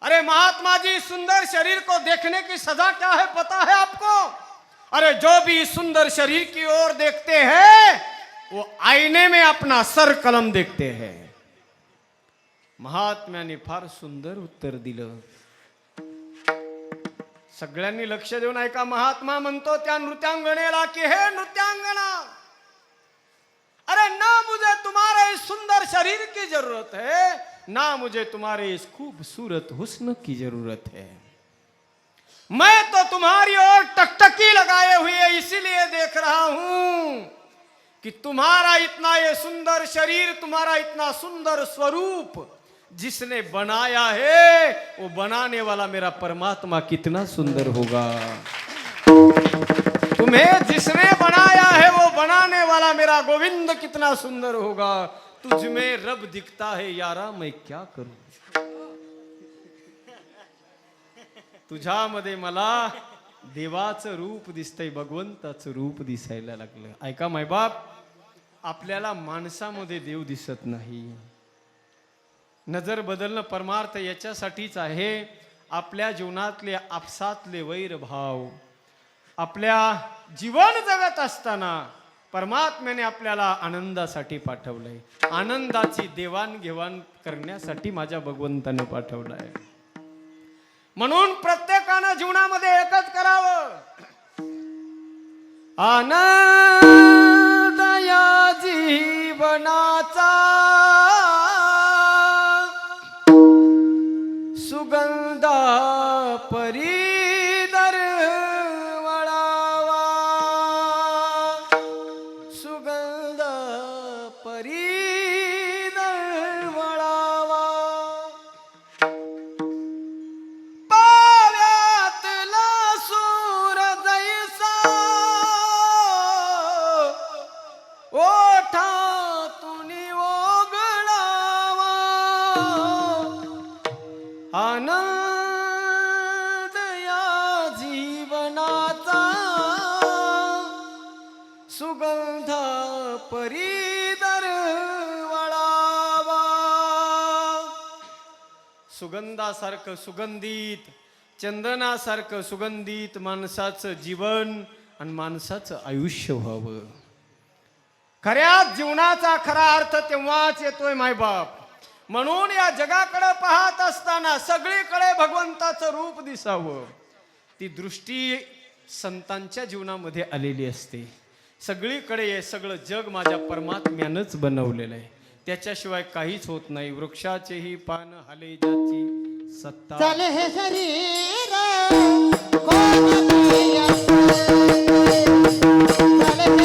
अरे महात्मा जी, सुंदर शरीर को देखने की सजा क्या है पता है आपको? अरे जो भी सुंदर शरीर की ओर देखते हैं वो आईने में अपना सर कलम देखते हैं. महात्म्याने फार सुंदर उत्तर दिलं. सगळ्यांनी लक्ष देऊन ऐका. महात्मा म्हणतो त्या नृत्यांगणेला की हे नृत्यांगना, अरे ना मुझे तुम्हारे इस सुंदर शरीर की जरूरत है, ना मुझे तुम्हारे इस खूबसूरत हुस्न की जरूरत है. मैं तो तुम्हारी ओर टकटकी लगाए हुए इसीलिए देख रहा हूं कि तुम्हारा इतना ये सुंदर शरीर, तुम्हारा इतना सुंदर स्वरूप जिसने बनाया है वो बनाने वाला मेरा परमात्मा कितना सुंदर होगा। तुम्हें जिसने बनाया है वो बनाने वाला मेरा गोविंद कितना सुंदर होगा। तुझ में रब दिखता है यारा, मैं क्या करूं। तुझ्यामध्ये मला देवाचं रूप दिसतंय, भगवंताचं रूप दिसायला लागलं। ऐका मायबाप, आपल्याला माणसामध्ये देव दिसत नाही। नजर बदलणं परमार्थ याच्यासाठीच आहे। आपल्या जीवनातले आपसातले वैरभाव, आपल्या जीवन जगत असताना परमात्म्याने आपल्याला आनंदासाठी पाठवलंय, आनंदाची देवाणघेवाण करण्यासाठी माझ्या भगवंताने पाठवलंय। म्हणून प्रत्येकानं जीवनामध्ये एकच करावं, आनंद या जीवनाचा सुगंधा परी दरवळावा, सुगंध परी दरवळावा। पाव्यातला सूर जैसा ओठातून ओघळावा, आनंद या जीवनाचा सुगंध परी दरवळावा। सुगंधासारखं सुगंधित, चंदनासारखं सुगंधित माणसाचं जीवन आणि माणसाचं आयुष्य व्हावं। खऱ्या जीवनाचा खरा अर्थ तेव्हाच येतोय मायबाप। म्हणून या जगाकडे पाहत असताना सगळीकडे भगवंताचं रूप दिसावं, ती दृष्टी संतांच्या जीवनामध्ये आलेली असते। सगळीकडे हे सगळं जग माझ्या परमात्म्यानंच बनवलेलं आहे, त्याच्याशिवाय काहीच होत नाही। वृक्षाचेही पान हाले ज्याची सत्ता, चले हे शरीर कोणाची चले हे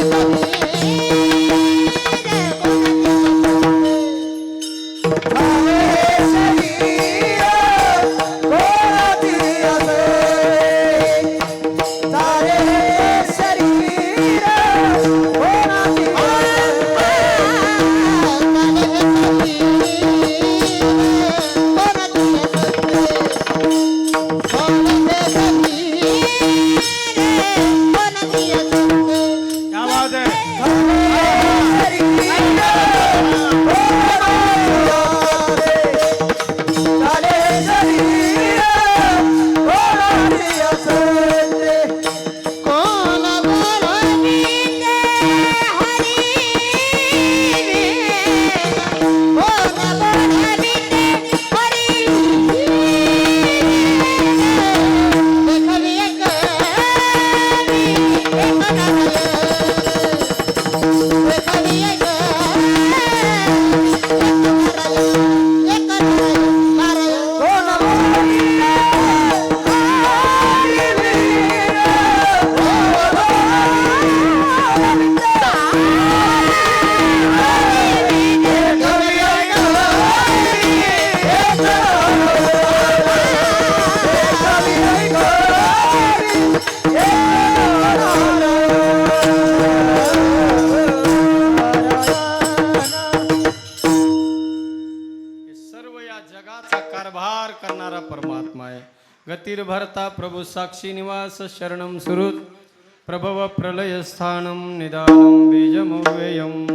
गतिर्भर्ता प्रभु साक्षी निवास शरणं सुहृद प्रभव प्रलय स्थानम निदानम बीजमव्ययम।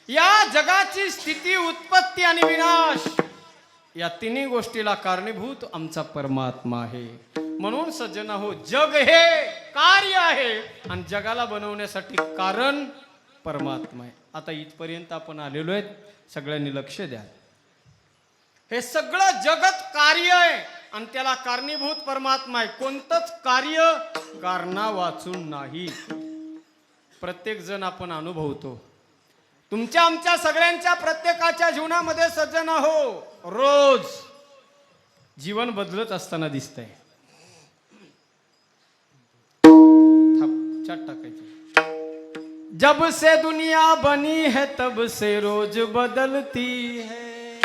या जगाची स्थिती, उत्पत्ती आणि विनाश या तिन्ही गोष्टीला कारणीभूत आमचा परमात्मा आहे। म्हणून सज्जना हो, जग हे कार्य आहे आणि जगाला बनवण्यासाठी कारण परमात्मा आहे। आता इथपर्यंत आपण आलेलो आहेत, सगळ्यांनी लक्ष द्या। हे सगळं जगत कार्य आहे आणि त्याला कारणीभूत परमात्मा आहे। कोणतंच कार्य कारणा वाचून नाही, प्रत्येक जण आपण अनुभवतो। तुमच्या आमच्या सगळ्यांच्या प्रत्येकाच्या जीवनामध्ये सज्जन हो, रोज जीवन बदलत असताना दिसतंय। थाप चाट टाकायची, जब से दुनिया बनी है तब से रोज बदलती है,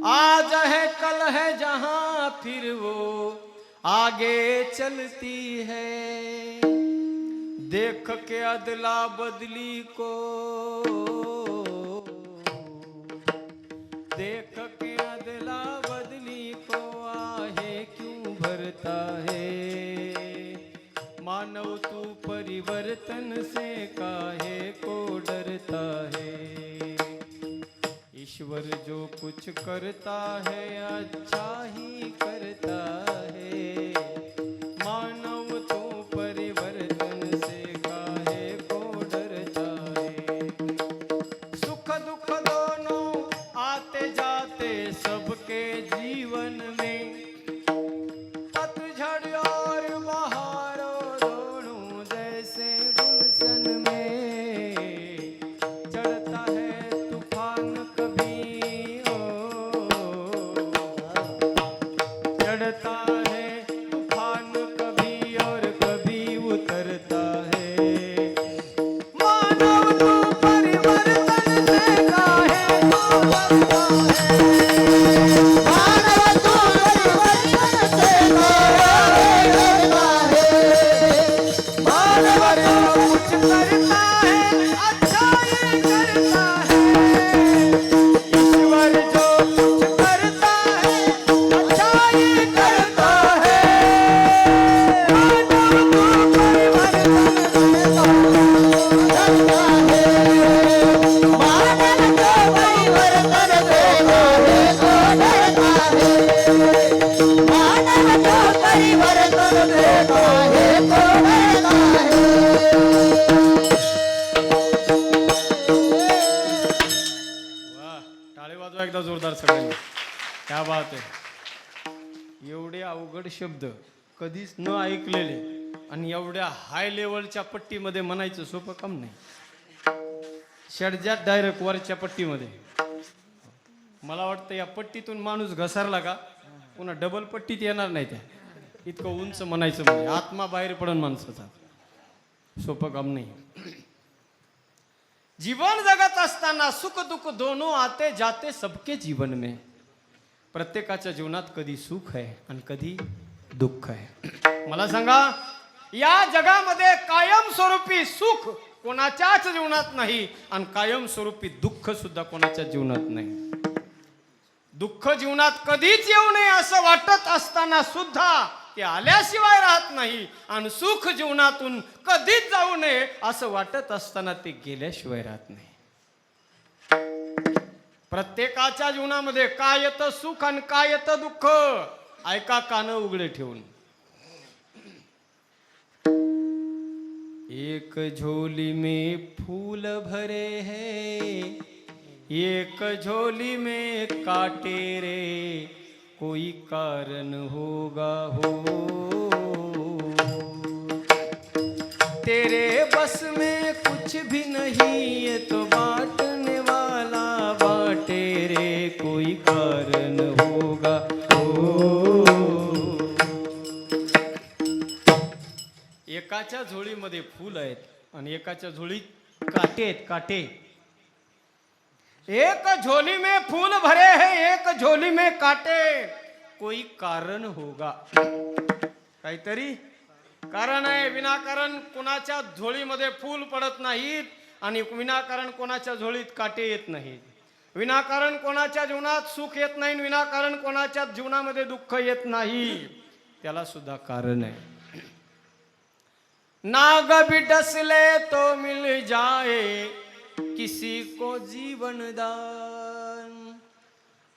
आज है कल है जहां फिर वो आगे चलती है। देख के अदला बदली को, देख के अदला बदली को आहे क्यों भरता है। मानव तू परिवर्तन से काहे को डरता है। ईश्वर जो कुछ करता है अच्छा ही करता है। मानव तू परिवर्तन से काहे को डरता है। सुख दुख दोनों आते जाते सबके जीवन में, पतझड़ और बहारों दोनों जैसे गुलशन में। चढ़ता है तूफान कभी चढ़ता है तूफान कभी और कभी उतरता है। मानव तू परिवर्तन से काहे को डरता है। मानव तू परिवर्तन से काहे डरता है। मानव जो कुछ करता है अच्छा ही करता है। ईश्वर जो कुछ करता है अच्छा ही करता है। मानव तू परिवर्तन से डरता है। मानव तो परिवर्तन से काहे को डरता है। मानव तो परिवर्तन से काहे को डरता है। वाह, टाळे वाजवा एकदा जोरदार सगळ्यांनी. क्या बात आहे. एवढे अवघड शब्द कधीच न ऐकलेले आणि एवढ्या हाय लेवलच्या पट्टीमध्ये म्हणायचं सोपं काम नाही. षडजात डायरेक्ट वरच्या पट्टीमध्ये. मला वाटतं या पट्टीतून माणूस घसरला का पुन्हा डबल पट्टीत येणार नाही. त्या इतकं उंच म्हणायचं म्हणजे आत्मा बाहेर पडन माणसाचा. सोपं काम नाही. जीवन जगत असताना सुख दुख दोनों आते जाते सबके जीवन में. प्रत्येकाच्या जीवनात कधी सुख आहे आणि कधी दुःख आहे. मला सांगा, या जगामध्ये कायमस्वरूपी सुख कोणाच्याच जीवनात नाही आणि कायमस्वरूपी दुःख सुद्धा कोणाच्या जीवनात नाही. दुःख जीवनात कधीच येऊ नये असं वाटत असताना सुद्धा ते आल्याशिवाय राहत नाही आणि सुख जीवनातून कधीच जाऊ नये असं वाटत असताना ते गेल्याशिवाय राहत नाही. प्रत्येकाच्या जीवनामध्ये काय येतं सुख आणि काय येतं दुःख. ऐका कान उघडे ठेवून. एक झोली में फूल भरे हैं, एक झोली में काटे रे, कोई कारण होगा हो. तेरे बस में कुछ भी नहीं ये तो बांटने वाला बांटे रे, कोई कारण होगा हो. एकाच्या झोळीमध्ये फूल आहेत आणि एकाच्या झोळीत काटे आहेत. काटे. एक झोली में फूल भरे हैं, एक झोली में काटे, कोई कारण होगा. काहीतरी कारण आहे. विनाकारण कोणाच्या झोळीमध्ये फूल पडत नाहीत आणि विनाकारण कोणाच्या झोळीत काटे येत नाहीत. विनाकारण कोणाच्या जीवनात सुख येत नाही, विनाकारण कोणाच्या जीवनामध्ये दुःख येत नाही. त्याला सुद्धा कारण आहे. नाग भी डसले तो मिल जाए किसी को जीवन दान,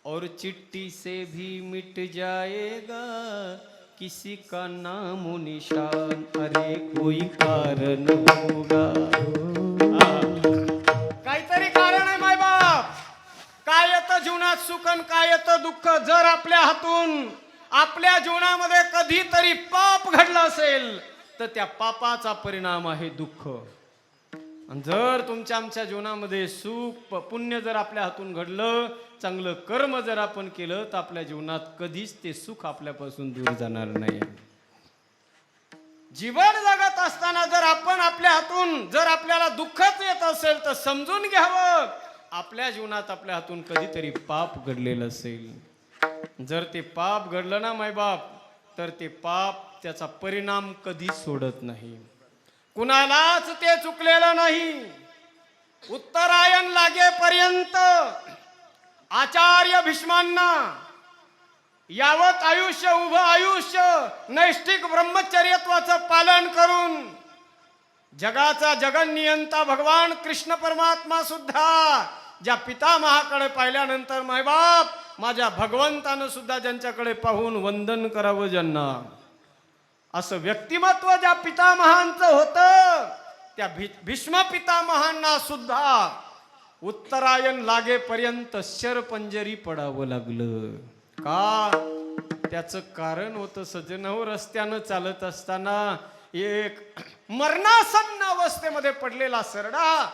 और चिट्ठी से भी मिट जाएगा किसी का नाम निशान. अरे कोई कारण होगा. काहीतरी कारण आहे माय बाप. काय येतं जीवनात सुख आणि काय येतं दुःख. जर आपल्या हातून आपल्या जीवनामध्ये कधीतरी पाप घडलं असेल तर त्या पापाचा परिणाम आहे दुःख. आणि जर तुमच्या आमच्या जीवनामध्ये सुख पुण्य जर आपल्या हातून घडलं, चांगलं कर्म जर आपण केलं, तर आपल्या जीवनात कधीच ते सुख आपल्यापासून दूर जाणार नाही. जीवन जगत असताना जर आपण आपल्या हातून जर आपल्याला दुःखच येत असेल तर समजून घ्यावं आपल्या जीवनात आपल्या हातून कधीतरी पाप घडलेलं असेल. जर ते पाप घडलं ना मायबाप तर ते पाप त्याचा परिणाम कधी सोडत नाही. कुणालाच ते चुकलेलं नाही. उत्तरायण लागेपर्यंत आचार्य भीष्मांना यावत आयुष्य उभं आयुष्य नैष्ठिक ब्रह्मचर्यत्वाचं पालन करून जगाचा जगन्नियंता भगवान कृष्ण परमात्मा सुद्धा ज्या पितामहाकडे पाहिल्यानंतर मायबाप माझ्या भगवंतानं सुद्धा ज्यांच्याकडे पाहून वंदन करावं ज्यांना असं व्यक्तिमत्व ज्या पितामहांचं होतं त्या भीष्म पितामहांना सुद्धा उत्तरायण लागेपर्यंत शरपंजरी पडावं लागलं. का? त्याचं कारण होतं सज्जनो, रस्त्यानं चालत असताना एक मरणासन्न अवस्थेमध्ये पडलेला सरडा.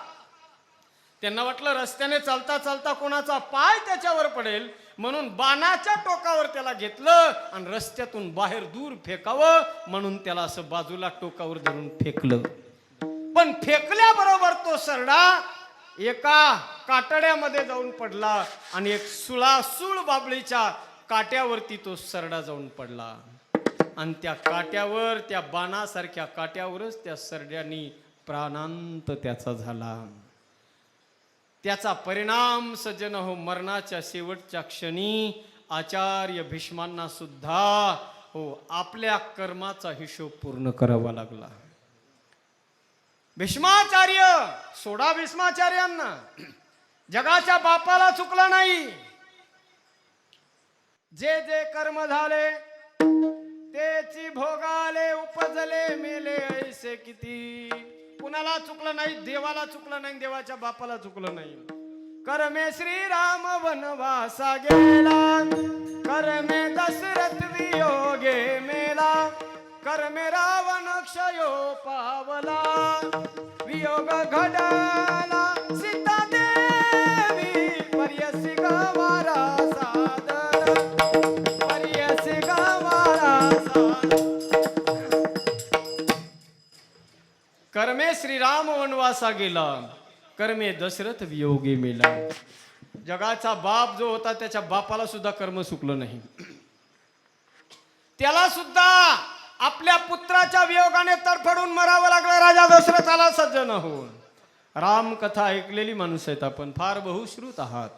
त्यांना वाटलं रस्त्याने चालता चालता कोणाचा पाय त्याच्यावर पडेल म्हणून बाणाच्या टोकावर त्याला घेतलं आणि रस्त्यातून बाहेर दूर फेकावं म्हणून त्याला असं बाजूला टोकावर धरून फेकलं. पण फेकल्याबरोबर तो सरडा एका कातड्यामध्ये जाऊन पडला आणि एक सूळ बाबळीच्या काट्यावरती तो सरडा जाऊन पडला आणि त्या काट्यावर त्या बाणासारख्या काट्यावरच त्या सरड्यानी प्राणांत त्याचा झाला. त्याचा परिणाम सज्जन हो मरणाच्या शेवटच्या क्षणी आचार्य भीष्मांना सुद्धा हो आपल्या कर्माचा हिशोब पूर्ण करावा लागला. भीष्माचार्य सोडा भीष्माचार्यांना जगाच्या बापाला चुकला नाही. जे जे कर्म झाले तेची भोगाले उपजले मेले ऐसे किती. कुणाला चुकलं नाही, देवाला चुकलं नाही, देवाच्या बापाला चुकलं नाही. कर्मे श्रीराम वनवासा गेला, कर्मे दशरथ वियोगे मेला, कर्मे रावण क्षयो पावला, वियोग घडला सीता देवी पर्यसी गवारा सादर, पर्यसी गवारा सादर. कर्मे श्रीराम वनवासा गेला, कर्मे दशरथ वियोगी मेला. जगाचा बाप जो होता त्याच्या बापाला सुद्धा कर्म चुकलं नाही. त्याला सुद्धा आपल्या पुत्राच्या वियोगाने तडफडून मरावं लागलं राजा दशरथाला. सज्जन हो रामकथा ऐकलेली माणूस आहेत आपण, फार बहुश्रुत आहात.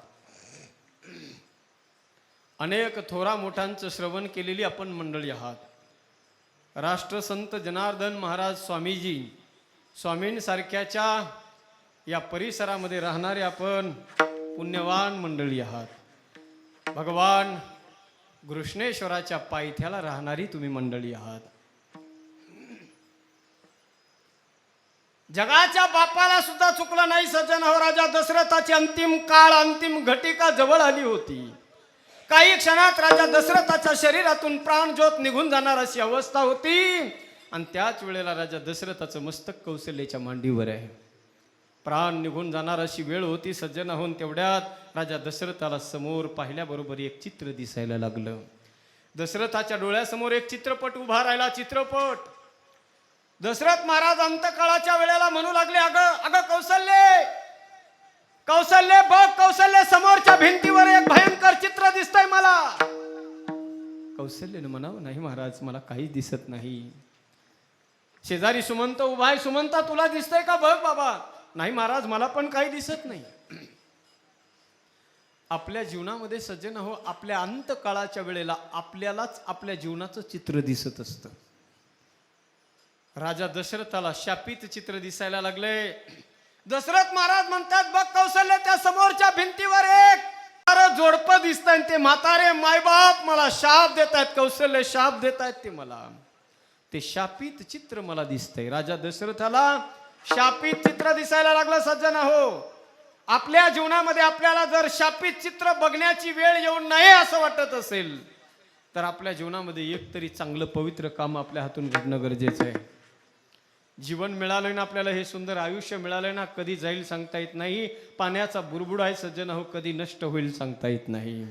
अनेक थोरा मोठ्यांचं श्रवण केलेली आपण मंडळी आहात. राष्ट्रसंत जनार्दन महाराज स्वामीजी स्वामींसारख्याच्या या परिसरामध्ये राहणारे आपण पुण्यवान मंडळी आहात. भगवान घृष्णेश्वराच्या पायथ्याला राहणारी तुम्ही मंडळी आहात. जगाच्या बापाला सुद्धा चुकलं नाही सज्जन हो. राजा दशरथाची अंतिम काळ अंतिम घटिका जवळ आली होती. काही क्षणात राजा दशरथाच्या शरीरातून प्राणज्योत निघून जाणार अशी अवस्था होती आणि त्याच वेळेला राजा दशरथाचं मस्तक कौशल्याच्या मांडीवर आहे. प्राण निघून जाणार अशी वेळ होती सज्जन होऊन. तेवढ्यात राजा दशरथाला समोर पाहिल्याबरोबर एक चित्र दिसायला लागलं. दशरथाच्या डोळ्यासमोर एक चित्रपट उभा राहिला. चित्रपट दशरथ महाराज अंतकाळाच्या वेळेला म्हणू लागले, अगं अगं कौशल्ये, कौशल्ये बघ कौशल्ये, समोरच्या भिंतीवर एक भयंकर चित्र दिसतंय मला. कौशल्यने म्हणावं, नाही महाराज मला काहीच दिसत नाही. शेजारी सुमंत उभा आहे, सुमंता तुला दिसतंय का बघ बाबा. नाही महाराज मला पण काही दिसत नाही. आपल्या जीवनामध्ये सज्जन हो आपल्या अंतकाळाच्या वेळेला आपल्यालाच आपल्या जीवनाचं चित्र दिसत असतं. राजा दशरथाला शापित चित्र दिसायला लागले. दशरथ महाराज म्हणतात, बघ कौशल्य त्या समोरच्या भिंतीवर एक जोडपं दिसतंय. ते म्हातारे मायबाप मला शाप देत आहेत. कौशल्य शाप देत आहेत ते मला. ते शापित चित्र मला दिसतंय. राजा दशरथाला शापित चित्र दिसायला लागलं सज्जन हो. आपल्या जीवनामध्ये आपल्याला जर शापित चित्र बघण्याची वेळ येऊ नये असं वाटत असेल तर आपल्या जीवनामध्ये एक तरी चांगलं पवित्र काम आपल्या हातून घडणं गरजेचं आहे. जीवन मिळालं ना आपल्याला, हे सुंदर आयुष्य मिळालं ना, कधी जाईल सांगता येत नाही. पाण्याचा बुडबुड आहे सज्जन हो, कधी नष्ट होईल सांगता येत नाही.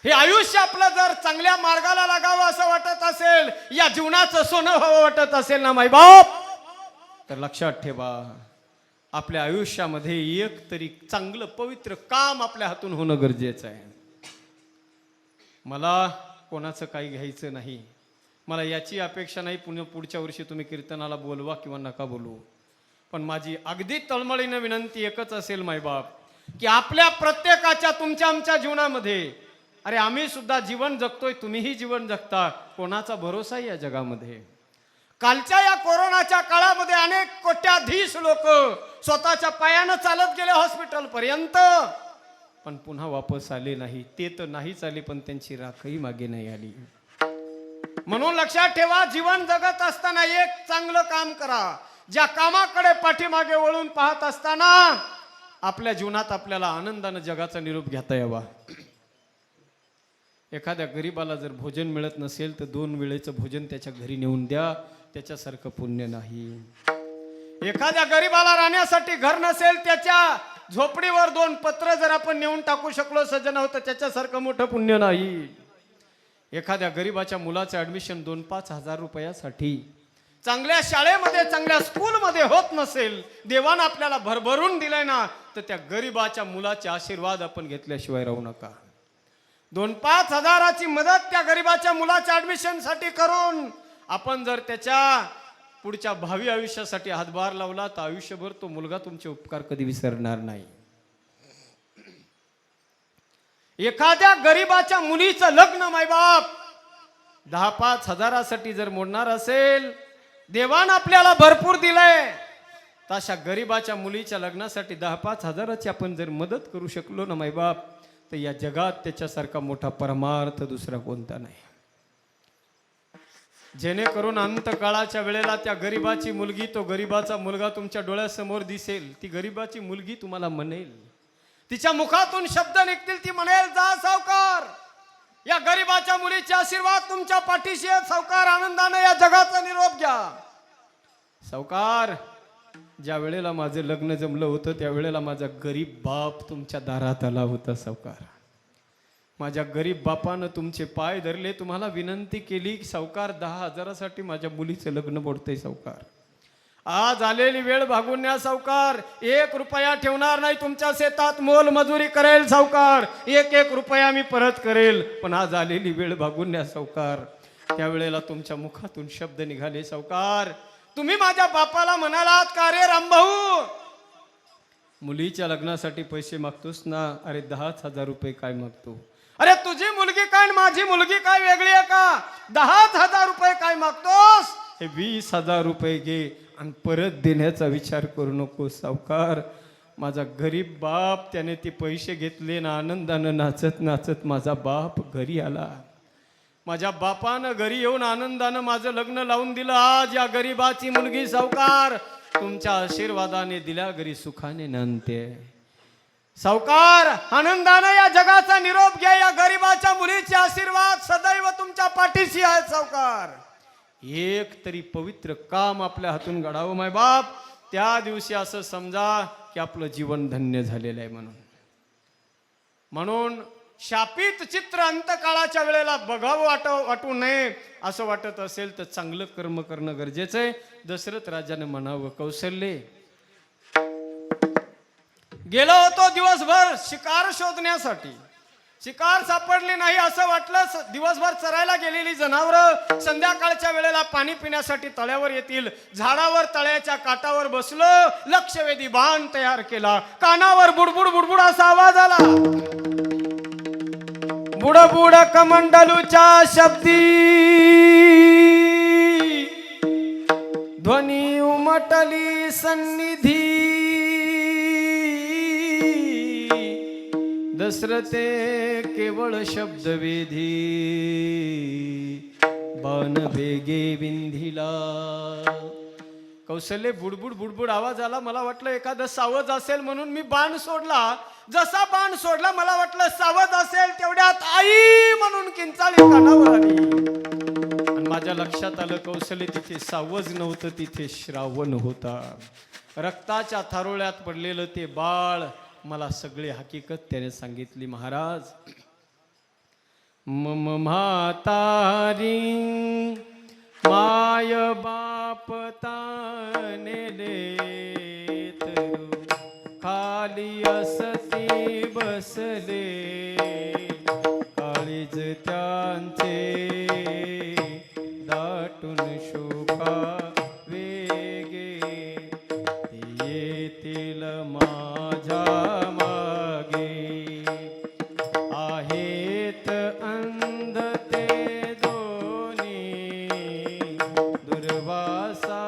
हे आयुष्य आपलं जर चांगल्या मार्गाला लागावं असं वाटत असेल, या जीवनाचं सोनं व्हावं वाटत असेल ना मायबाप, तर लक्षात ठेवा आपल्या आयुष्यामध्ये एक तरी चांगलं पवित्र काम आपल्या हातून होणं गरजेचं आहे. मला कोणाचं काही घ्यायचं नाही, मला याची अपेक्षा नाही पुढच्या वर्षी तुम्ही कीर्तनाला बोलवा किंवा नका बोलवू, पण माझी अगदी तळमळीनं विनंती एकच असेल मायबाप, की आपल्या प्रत्येकाच्या तुमच्या आमच्या जीवनामध्ये, अरे आम्ही सुद्धा जीवन जगतोय, तुम्हीही जीवन जगता, कोणाचा भरोसा आहे या जगामध्ये. कालच्या या कोरोनाच्या काळामध्ये अनेक कोट्याधीश लोक स्वतःच्या पायानं चालत गेले हॉस्पिटल पर्यंत, पण पुन्हा वापस आले नाही. ते तर नाहीच आले, पण त्यांची राखही मागे नाही आली. म्हणून लक्षात ठेवा, जीवन जगत असताना एक चांगलं काम करा. ज्या कामाकडे पाठीमागे वळून पाहत असताना आपल्या जीवनात आपल्याला आनंदानं जगाचा निरोप घेता यावा. एखाद्या गरीबाला जर भोजन मिळत नसेल तर 2 वेळेचं भोजन त्याच्या घरी नेऊन द्या, त्याच्यासारखं पुण्य नाही. एखाद्या गरीबाला राहण्यासाठी घर नसेल, त्याच्या झोपडीवर 2 पत्र जर आपण नेऊन टाकू शकलो सज्जन होतं, त्याच्यासारखं मोठं पुण्य नाही. एखाद्या गरीबाच्या मुलाचं ऍडमिशन 2-5 हजार रुपयासाठी चांगल्या शाळेमध्ये चांगल्या स्कूलमध्ये होत नसेल, देवानं आपल्याला भरभरून दिलंय ना, तर त्या गरीबाच्या मुलाचे आशीर्वाद आपण घेतल्याशिवाय राहू नका. 2-5 हजाराची मदत त्या गरीबाच्या मुलाच्या ऍडमिशन साठी करून आपण जर त्याच्या पुढच्या भावी आयुष्यासाठी हातभार लावला तर आयुष्यभर तो मुलगा तुमचे उपकार कधी विसरणार नाही. एखाद्या गरीबाच्या मुलीचं लग्न मायबाप 10-5 हजारासाठी जर मोडणार असेल, देवानं आपल्याला भरपूर दिलंय, तशा गरीबाच्या मुलीच्या लग्नासाठी 10-5 हजाराची आपण जर मदत करू शकलो ना मायबाप, तर या जगात त्याच्यासारखा मोठा परमार्थ दुसरा कोणता नाही. जेणेकरून अंतकाळाच्या वेळेला त्या गरीबाची मुलगी, तो गरीबाचा मुलगा तुमच्या डोळ्यासमोर दिसेल, ती गरीबाची मुलगी तुम्हाला म्हणेल, तिच्या मुखातून शब्द निघतील, ती म्हणेल, जा सावकार, या गरीबाच्या मुलीचे आशीर्वाद तुमच्या पाठीशी आहेत सावकार, आनंदाने या जगाचा निरोप घ्या. सावकार, ज्या वेळेला माझं लग्न जमलं होतं त्या वेळेला माझा गरीब बाप तुमच्या दारात आला होता सावकार. माझ्या गरीब बापानं तुमचे पाय धरले, तुम्हाला विनंती केली की सावकार 10 हजारासाठी माझ्या मुलीचं लग्न मोडतंय सावकार. आज आलेली वेळ भागून न्या सावकार, 1 रुपया ठेवणार नाही तुमच्या शेतात, मोल मजुरी करेल सावकार, 1-1 रुपया मी परत करेल, पण आज आलेली वेळ भागून न्या सावकार. त्यावेळेला तुमच्या मुखातून शब्द निघाले, सावकार तुम्ही माझ्या बापाला म्हणालात का रे रामभाऊ, मुलीच्या लग्नासाठी पैसे मागतोस ना, अरे 10 हजार रुपये काय मागतो, अरे तुझी मुलगी काय आणि माझी मुलगी काय वेगळी आहे का, 10 हजार रुपये काय मागतोस, हे 20 हजार रुपये घे आणि परत देण्याचा विचार करू नको सावकार. माझा गरीब बाप त्याने ते पैसे घेतले ना, आनंदानं नाचत नाचत माझा बाप घरी आला. माझ्या बापानं घरी येऊन आनंदानं माझं लग्न लावून दिलं. आज या गरीबाची मुलगी सावकार तुमच्या आशीर्वादाने दिल्या घरी सुखाने नांदते. सावकार आनंदानं या जगाचा निरोप घ्या, या गरीबाच्या मुलीचे आशीर्वाद सदैव तुमच्या पाठीशी आहेत सावकार. एक तरी पवित्र काम आपल्या हातून घडावं माय बाप, त्या दिवशी असं समजा की आपलं जीवन धन्य झालेलं आहे. म्हणून शापित चित्र अंतकाळाच्या वेळेला बघावं वाटू नये असं वाटत असेल तर चांगलं कर्म करणं गरजेचं आहे. दशरथ राजाने म्हणावं, कौशल्ये गेलो होतो दिवसभर शिकार शोधण्यासाठी, शिकार सापडली नाही असं वाटलं. दिवसभर चरायला गेलेली जनावरं संध्याकाळच्या वेळेला पाणी पिण्यासाठी तळ्यावर येतील. झाडावर तळ्याच्या काठावर बसलो, लक्षवेधी बाण तयार केला, कानावर बुडबुड बुडबुड असा आवाज आला. बुडबुड कमंडलूच्या शब्दी ध्वनी उमटली सन्निधी. दशरथे केवळ शब्दवेधी बाण वेगे विंधिला. कौशल्य बुडबुड बुडबुड आवाज आला. मला वाटलं एखादं सावज असेल म्हणून मी बाण सोडला. जसा बाण सोडला मला वाटलं सावध असेल, तेवढ्यात आई म्हणून किंचाळी कानावर आली. आणि माझ्या लक्षात आलं कौशल्य तिथे सावज नव्हतं, तिथे श्रावण होता. रक्ताच्या थारोळ्यात पडलेलं ते बाळ मला सगळी हकीकत त्याने सांगितली. महाराज मम म्हातारी माय बाप ताने तरू खाली असती बसले काळीज त्यांचे दाटून शोका वेगे येतील माझ्या मागे आहेत अंध ते दोन्ही दुर्वासा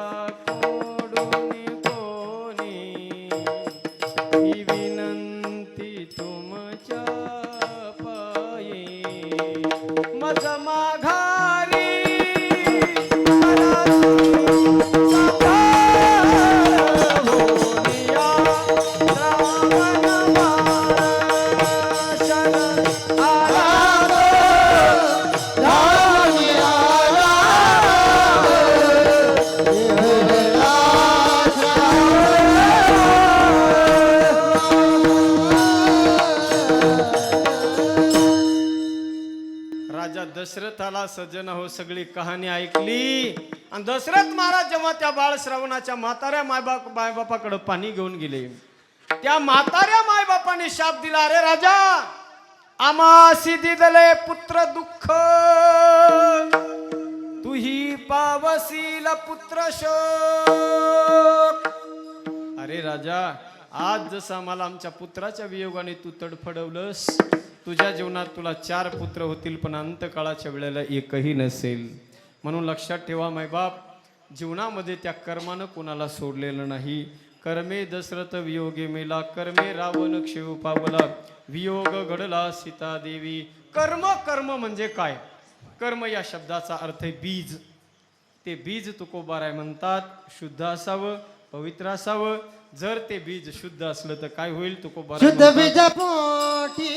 कोडून कोणी ही विनंती तुमच्या पायी मज माघारी राजा दशरथाला सज्जन हो सगळी कहाणी ऐकली आणि दशरथ महाराज जेव्हा त्या बाळ श्रवणाच्या म्हाताऱ्या मायबापाकडे पाणी घेऊन गेले त्या म्हाताऱ्या मायबापाने शाप दिला अरे राजा आमासी दिदले पुत्र दुःख तुही पावसील पुत्र शोक अरे राजा आज जसं आम्हाला आमच्या पुत्राच्या वियोगाने तू तडफडवलंस तुझ्या जीवनात तुला 4 पुत्र होतील पण अंतकाळाच्या वेळेला एकही नसेल म्हणून लक्षात ठेवा मायबाप जीवनामध्ये त्या कर्मानं कोणाला सोडलेलं नाही कर्मे दशरथ वियोगे मेला कर्मे रावण क्षेव पावला वियोग घडला सीता देवी कर्म कर्म म्हणजे काय कर्म या शब्दाचा अर्थ आहे बीज ते बीज तुकोबाराय म्हणतात शुद्ध असावं पवित्र असावं जर ते बीज शुद्ध असलं तर काय होईल तुकोबाराय शुद्ध बीज पोटी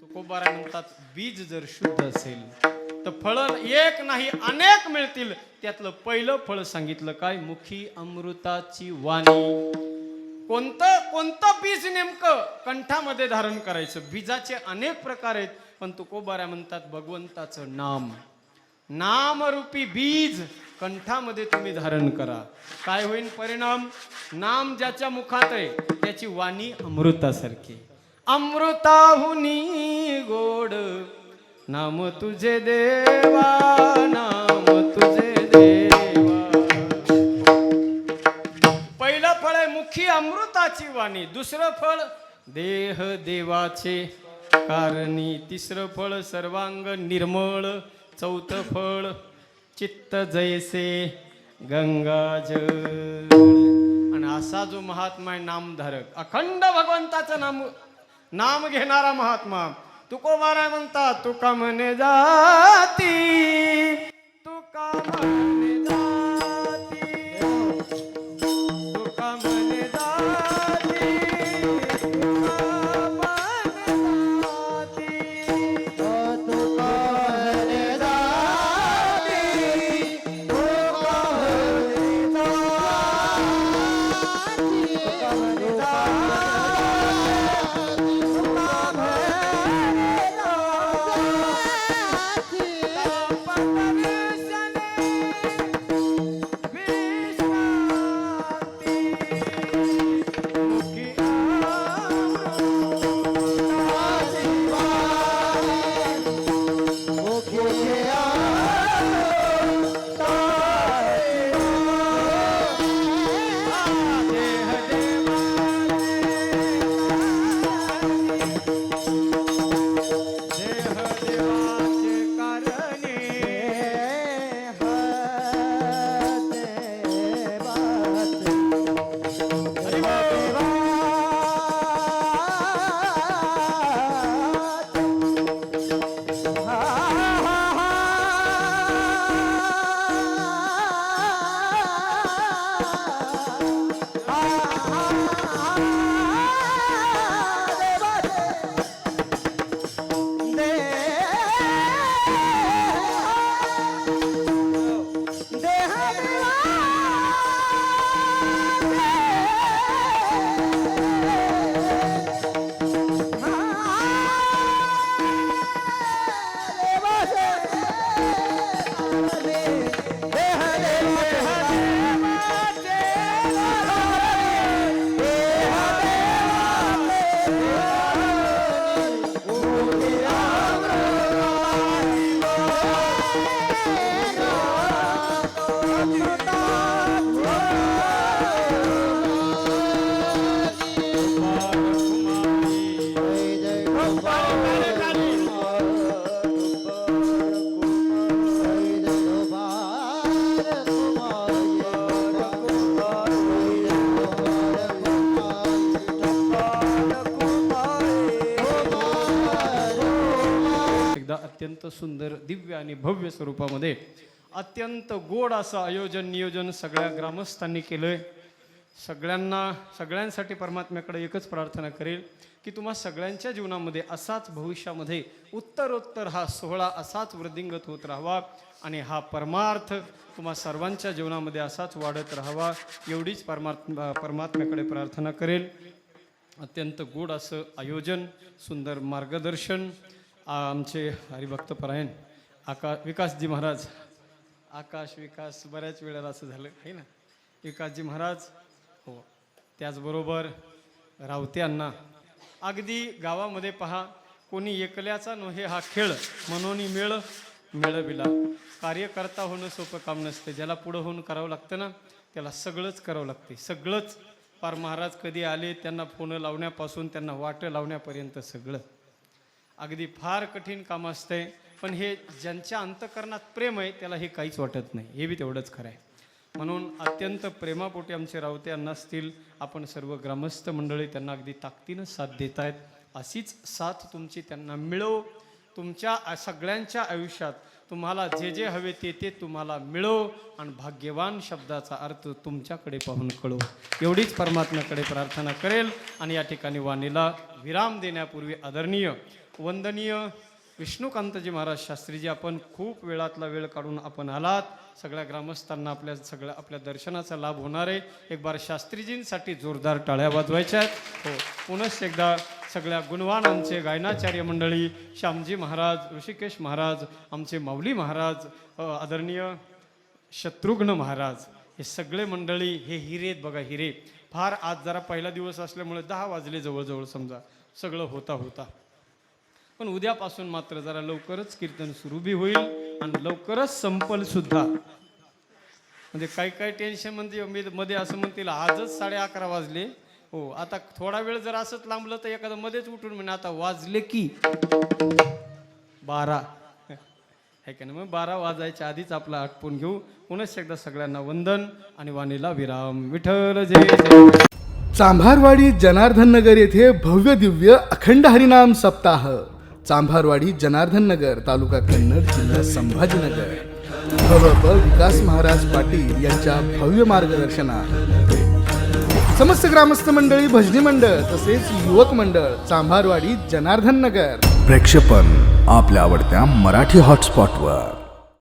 तुकोबाराय म्हणतात बीज जर शुद्ध असेल तर फळ एक नाही अनेक मिळतील त्यातलं पहिलं फळ सांगितलं काय मुखी अमृताची वाणी कोणतं बीज नेमकं कंठामध्ये धारण करायचं बीजाचे अनेक प्रकार आहेत पण तुकोबाराय म्हणतात भगवंताचं नामरूपी बीज कंठामध्ये तुम्ही धारण करा काय होईल परिणाम नाम ज्याच्या मुखात आहे त्याची वाणी अमृतासारखी अमृताहुनी गोड नाम तुझे देवा नाम तुझे देवा पहिलं फळ आहे मुखी अमृताची वाणी दुसरं फळ देह देवाचे कारणी तिसरं फळ सर्वांग निर्मळ चौथं फळ चित्त जैसे गंगाजळ आणि असा जो महात्मा आहे नामधारक अखंड भगवंताचं नाम घेणारा महात्मा तुकोबाराय म्हणतात तुका म्हणे जाती तुका म्हणे जाती तुका म्हणे जाती तुका म्हणे जाती अत्यंत सुंदर दिव्य आणि भव्य स्वरूपामध्ये अत्यंत गोड असं आयोजन नियोजन सगळ्या ग्रामस्थांनी केलंय. सगळ्यांसाठी परमात्म्याकडे एकच प्रार्थना करेल की तुम्हा सगळ्यांच्या जीवनामध्ये असाच भविष्यामध्ये उत्तरोत्तर हा सोहळा असाच वृद्धिंगत होत राहावा आणि हा परमार्थ तुम्हा सर्वांच्या जीवनामध्ये असाच वाढत राहावा एवढीच परमात्म्याकडे प्रार्थना करेल. अत्यंत गोड असं आयोजन, सुंदर मार्गदर्शन आमचे हरिभक्त परायण विकासजी महाराज, विकास बऱ्याच वेळेला असं झालं आहे ना, विकासजी महाराज हो, त्याचबरोबर रावते अण्णा. अगदी गावामध्ये पहा, कोणी एकल्याचा नव्हे हा खेळ म्हणून मेळविला. कार्यकर्ता होणं सोपं काम नसते. ज्याला पुढं होऊन करावं लागतं ना, त्याला सगळंच करावं लागते, सगळंच. पार महाराज कधी आले, त्यांना फोन लावण्यापासून त्यांना वाटं लावण्यापर्यंत सगळं अगदी फार कठीण काम असतंय. पण हे ज्यांच्या अंतःकरणात प्रेम आहे त्याला हे काहीच वाटत नाही, हे बी तेवढंच खरं आहे. म्हणून अत्यंत प्रेमापोटी आमचे रावते अण्णा असतील, आपण सर्व ग्रामस्थ मंडळी त्यांना अगदी ताकदीनं साथ देत आहेत. अशीच साथ तुमची त्यांना मिळो. तुमच्या सगळ्यांच्या आयुष्यात तुम्हाला जे जे हवे ते तुम्हाला मिळो आणि भाग्यवान शब्दाचा अर्थ तुमच्याकडे पाहून कळो एवढीच परमात्म्याकडे प्रार्थना करेल. आणि या ठिकाणी वाणीला विराम देण्यापूर्वी आदरणीय वंदनीय विष्णुकांतजी महाराज शास्त्रीजी, आपण खूप वेळातला वेळ काढून आपण आलात. सगळ्या ग्रामस्थांना आपल्या दर्शनाचा लाभ होणार आहे. एक बार शास्त्रीजींसाठी जोरदार टाळ्या वाजवायच्या आहेत. हो, पुनश्च एकदा सगळ्या गुणवान आमचे गायनाचार्य मंडळी, श्यामजी महाराज, ऋषिकेश महाराज, आमचे माऊली महाराज, आदरणीय शत्रुघ्न महाराज, हे सगळे मंडळी हे हिरे आहेत बघा, हिरे. फार आज जरा पहिला दिवस असल्यामुळे 10 वाजले जवळजवळ समजा, सगळं होता. पण उद्यापासून मात्र जरा लवकरच कीर्तन सुरू बी होईल आणि लवकरच संपल सुद्धा. म्हणजे काही टेन्शन मध्ये असं म्हणतील आजच 11:30 वाजले. हो, आता थोडा वेळ जर असंच लांबलं तर एखादं मध्येच उठून म्हणे आता वाजले की 12 आहे का नाही. मग 12 वाजायच्या आधीच आपला आटपून घेऊ. पुनश्च एकदा सगळ्यांना वंदन आणि वाणीला विराम. विठ्ठल जय जय. चांभारवाडी जनार्दन नगर येथे भव्य दिव्य अखंड हरिनाम सप्ताह. चांभारवाडी जनार्दन नगर, तालुका कन्नड, जिल्हा संभाजीनगर. भव विकास महाराज पाटील यांच्या भव्य मार्गदर्शनात समस्त ग्रामस्थ मंडळी, भजनी मंडळ तसेच युवक मंडळ चांभारवाडी जनार्दन नगर. प्रेक्षेपण आपल्या आवडत्या मराठी हॉटस्पॉटवर.